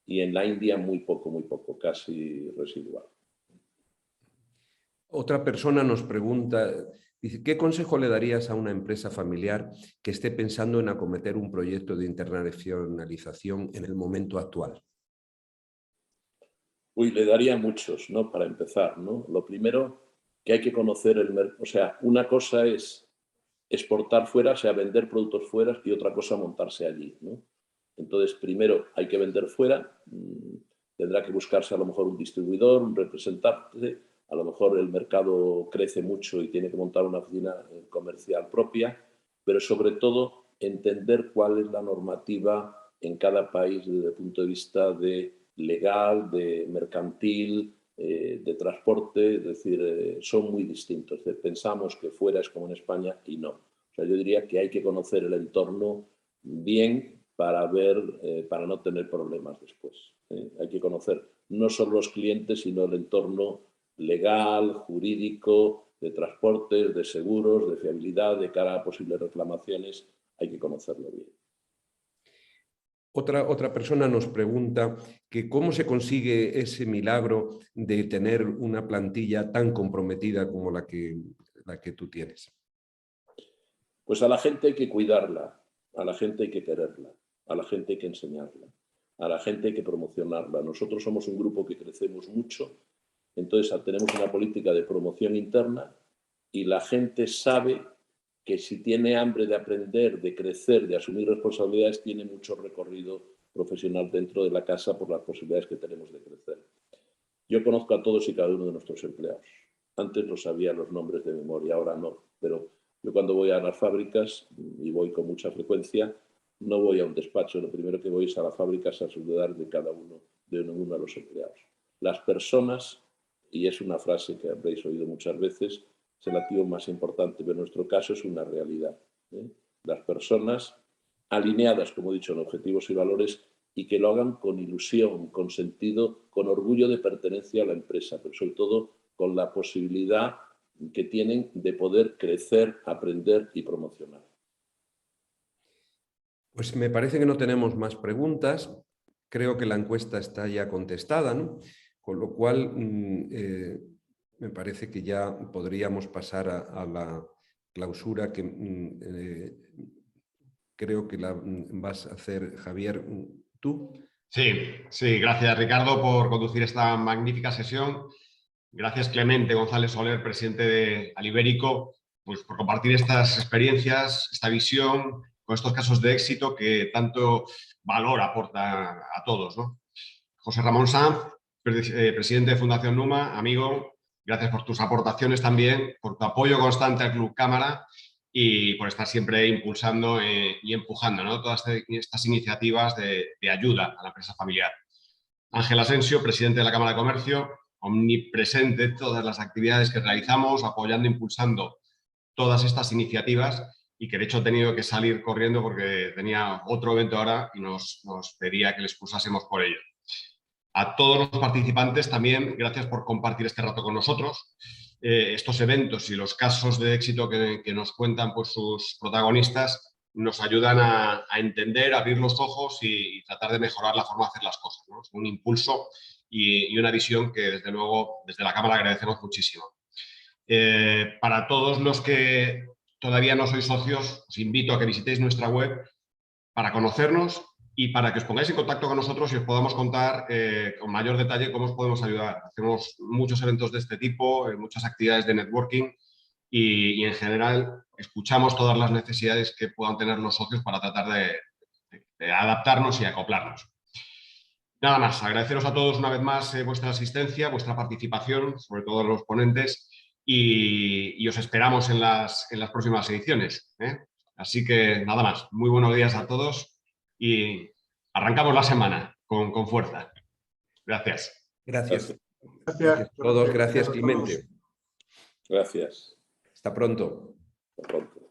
Y en la India muy poco, casi residual. Otra persona nos pregunta, dice, ¿qué consejo le darías a una empresa familiar que esté pensando en acometer un proyecto de internacionalización en el momento actual? Uy, le daría muchos, ¿no? Para empezar, ¿no? Lo primero, que hay que conocer el mercado. O sea, una cosa es exportar fuera, o sea, vender productos fuera, y otra cosa montarse allí, ¿no? Entonces, primero hay que vender fuera, tendrá que buscarse a lo mejor un distribuidor, un representante, a lo mejor el mercado crece mucho y tiene que montar una oficina comercial propia, pero sobre todo entender cuál es la normativa en cada país desde el punto de vista de legal, de mercantil, de transporte, es decir, son muy distintos. Pensamos que fuera es como en España y no. O sea, yo diría que hay que conocer el entorno bien para ver, para no tener problemas después. Hay que conocer no solo los clientes, sino el entorno legal, jurídico, de transportes, de seguros, de fiabilidad, de cara a posibles reclamaciones. Hay que conocerlo bien. Otra persona nos pregunta que cómo se consigue ese milagro de tener una plantilla tan comprometida como la que tú tienes. Pues a la gente hay que cuidarla, a la gente hay que quererla, a la gente hay que enseñarla, a la gente hay que promocionarla. Nosotros somos un grupo que crecemos mucho, entonces tenemos una política de promoción interna y la gente sabe que si tiene hambre de aprender, de crecer, de asumir responsabilidades, tiene mucho recorrido profesional dentro de la casa por las posibilidades que tenemos de crecer. Yo conozco a todos y cada uno de nuestros empleados. Antes no sabía los nombres de memoria, ahora no, pero yo cuando voy a las fábricas, y voy con mucha frecuencia, no voy a un despacho, lo primero que voy es a las fábricas a saludar de cada uno de los empleados. Las personas, y es una frase que habréis oído muchas veces, es el activo más importante, pero en nuestro caso es una realidad. Las personas alineadas, como he dicho, en objetivos y valores, y que lo hagan con ilusión, con sentido, con orgullo de pertenencia a la empresa, pero sobre todo con la posibilidad que tienen de poder crecer, aprender y promocionar. Pues me parece que no tenemos más preguntas. Creo que la encuesta está ya contestada, ¿no? Con lo cual me parece que ya podríamos pasar a la clausura que creo que la vas a hacer, Javier, tú. Sí, gracias Ricardo por conducir esta magnífica sesión. Gracias Clemente González Soler, presidente de Alibérico, pues por compartir estas experiencias, esta visión, con estos casos de éxito que tanto valor aporta a todos, ¿no? José Ramón Sanz, presidente de Fundación Numa, amigo, gracias por tus aportaciones también, por tu apoyo constante al Club Cámara y por estar siempre impulsando y empujando, ¿no?, todas estas iniciativas de ayuda a la empresa familiar. Ángel Asensio, presidente de la Cámara de Comercio, omnipresente en todas las actividades que realizamos, apoyando e impulsando todas estas iniciativas y que de hecho ha tenido que salir corriendo porque tenía otro evento ahora y nos pedía que le excusásemos por ello. A todos los participantes también, gracias por compartir este rato con nosotros. Estos eventos y los casos de éxito que nos cuentan pues, sus protagonistas nos ayudan a entender, a abrir los ojos y tratar de mejorar la forma de hacer las cosas, ¿no? Es un impulso y una visión que desde luego desde la Cámara agradecemos muchísimo. Para todos los que todavía no sois socios, os invito a que visitéis nuestra web para conocernos y para que os pongáis en contacto con nosotros y os podamos contar con mayor detalle cómo os podemos ayudar. Hacemos muchos eventos de este tipo, muchas actividades de networking y en general escuchamos todas las necesidades que puedan tener los socios para tratar de adaptarnos y acoplarnos. Nada más, agradeceros a todos una vez más vuestra asistencia, vuestra participación, sobre todo los ponentes, y os esperamos en las próximas ediciones, ¿eh? Así que nada más, muy buenos días a todos y arrancamos la semana con fuerza. Gracias. Gracias. Gracias a todos, gracias a todos. Clemente. Gracias. Hasta pronto. Hasta pronto.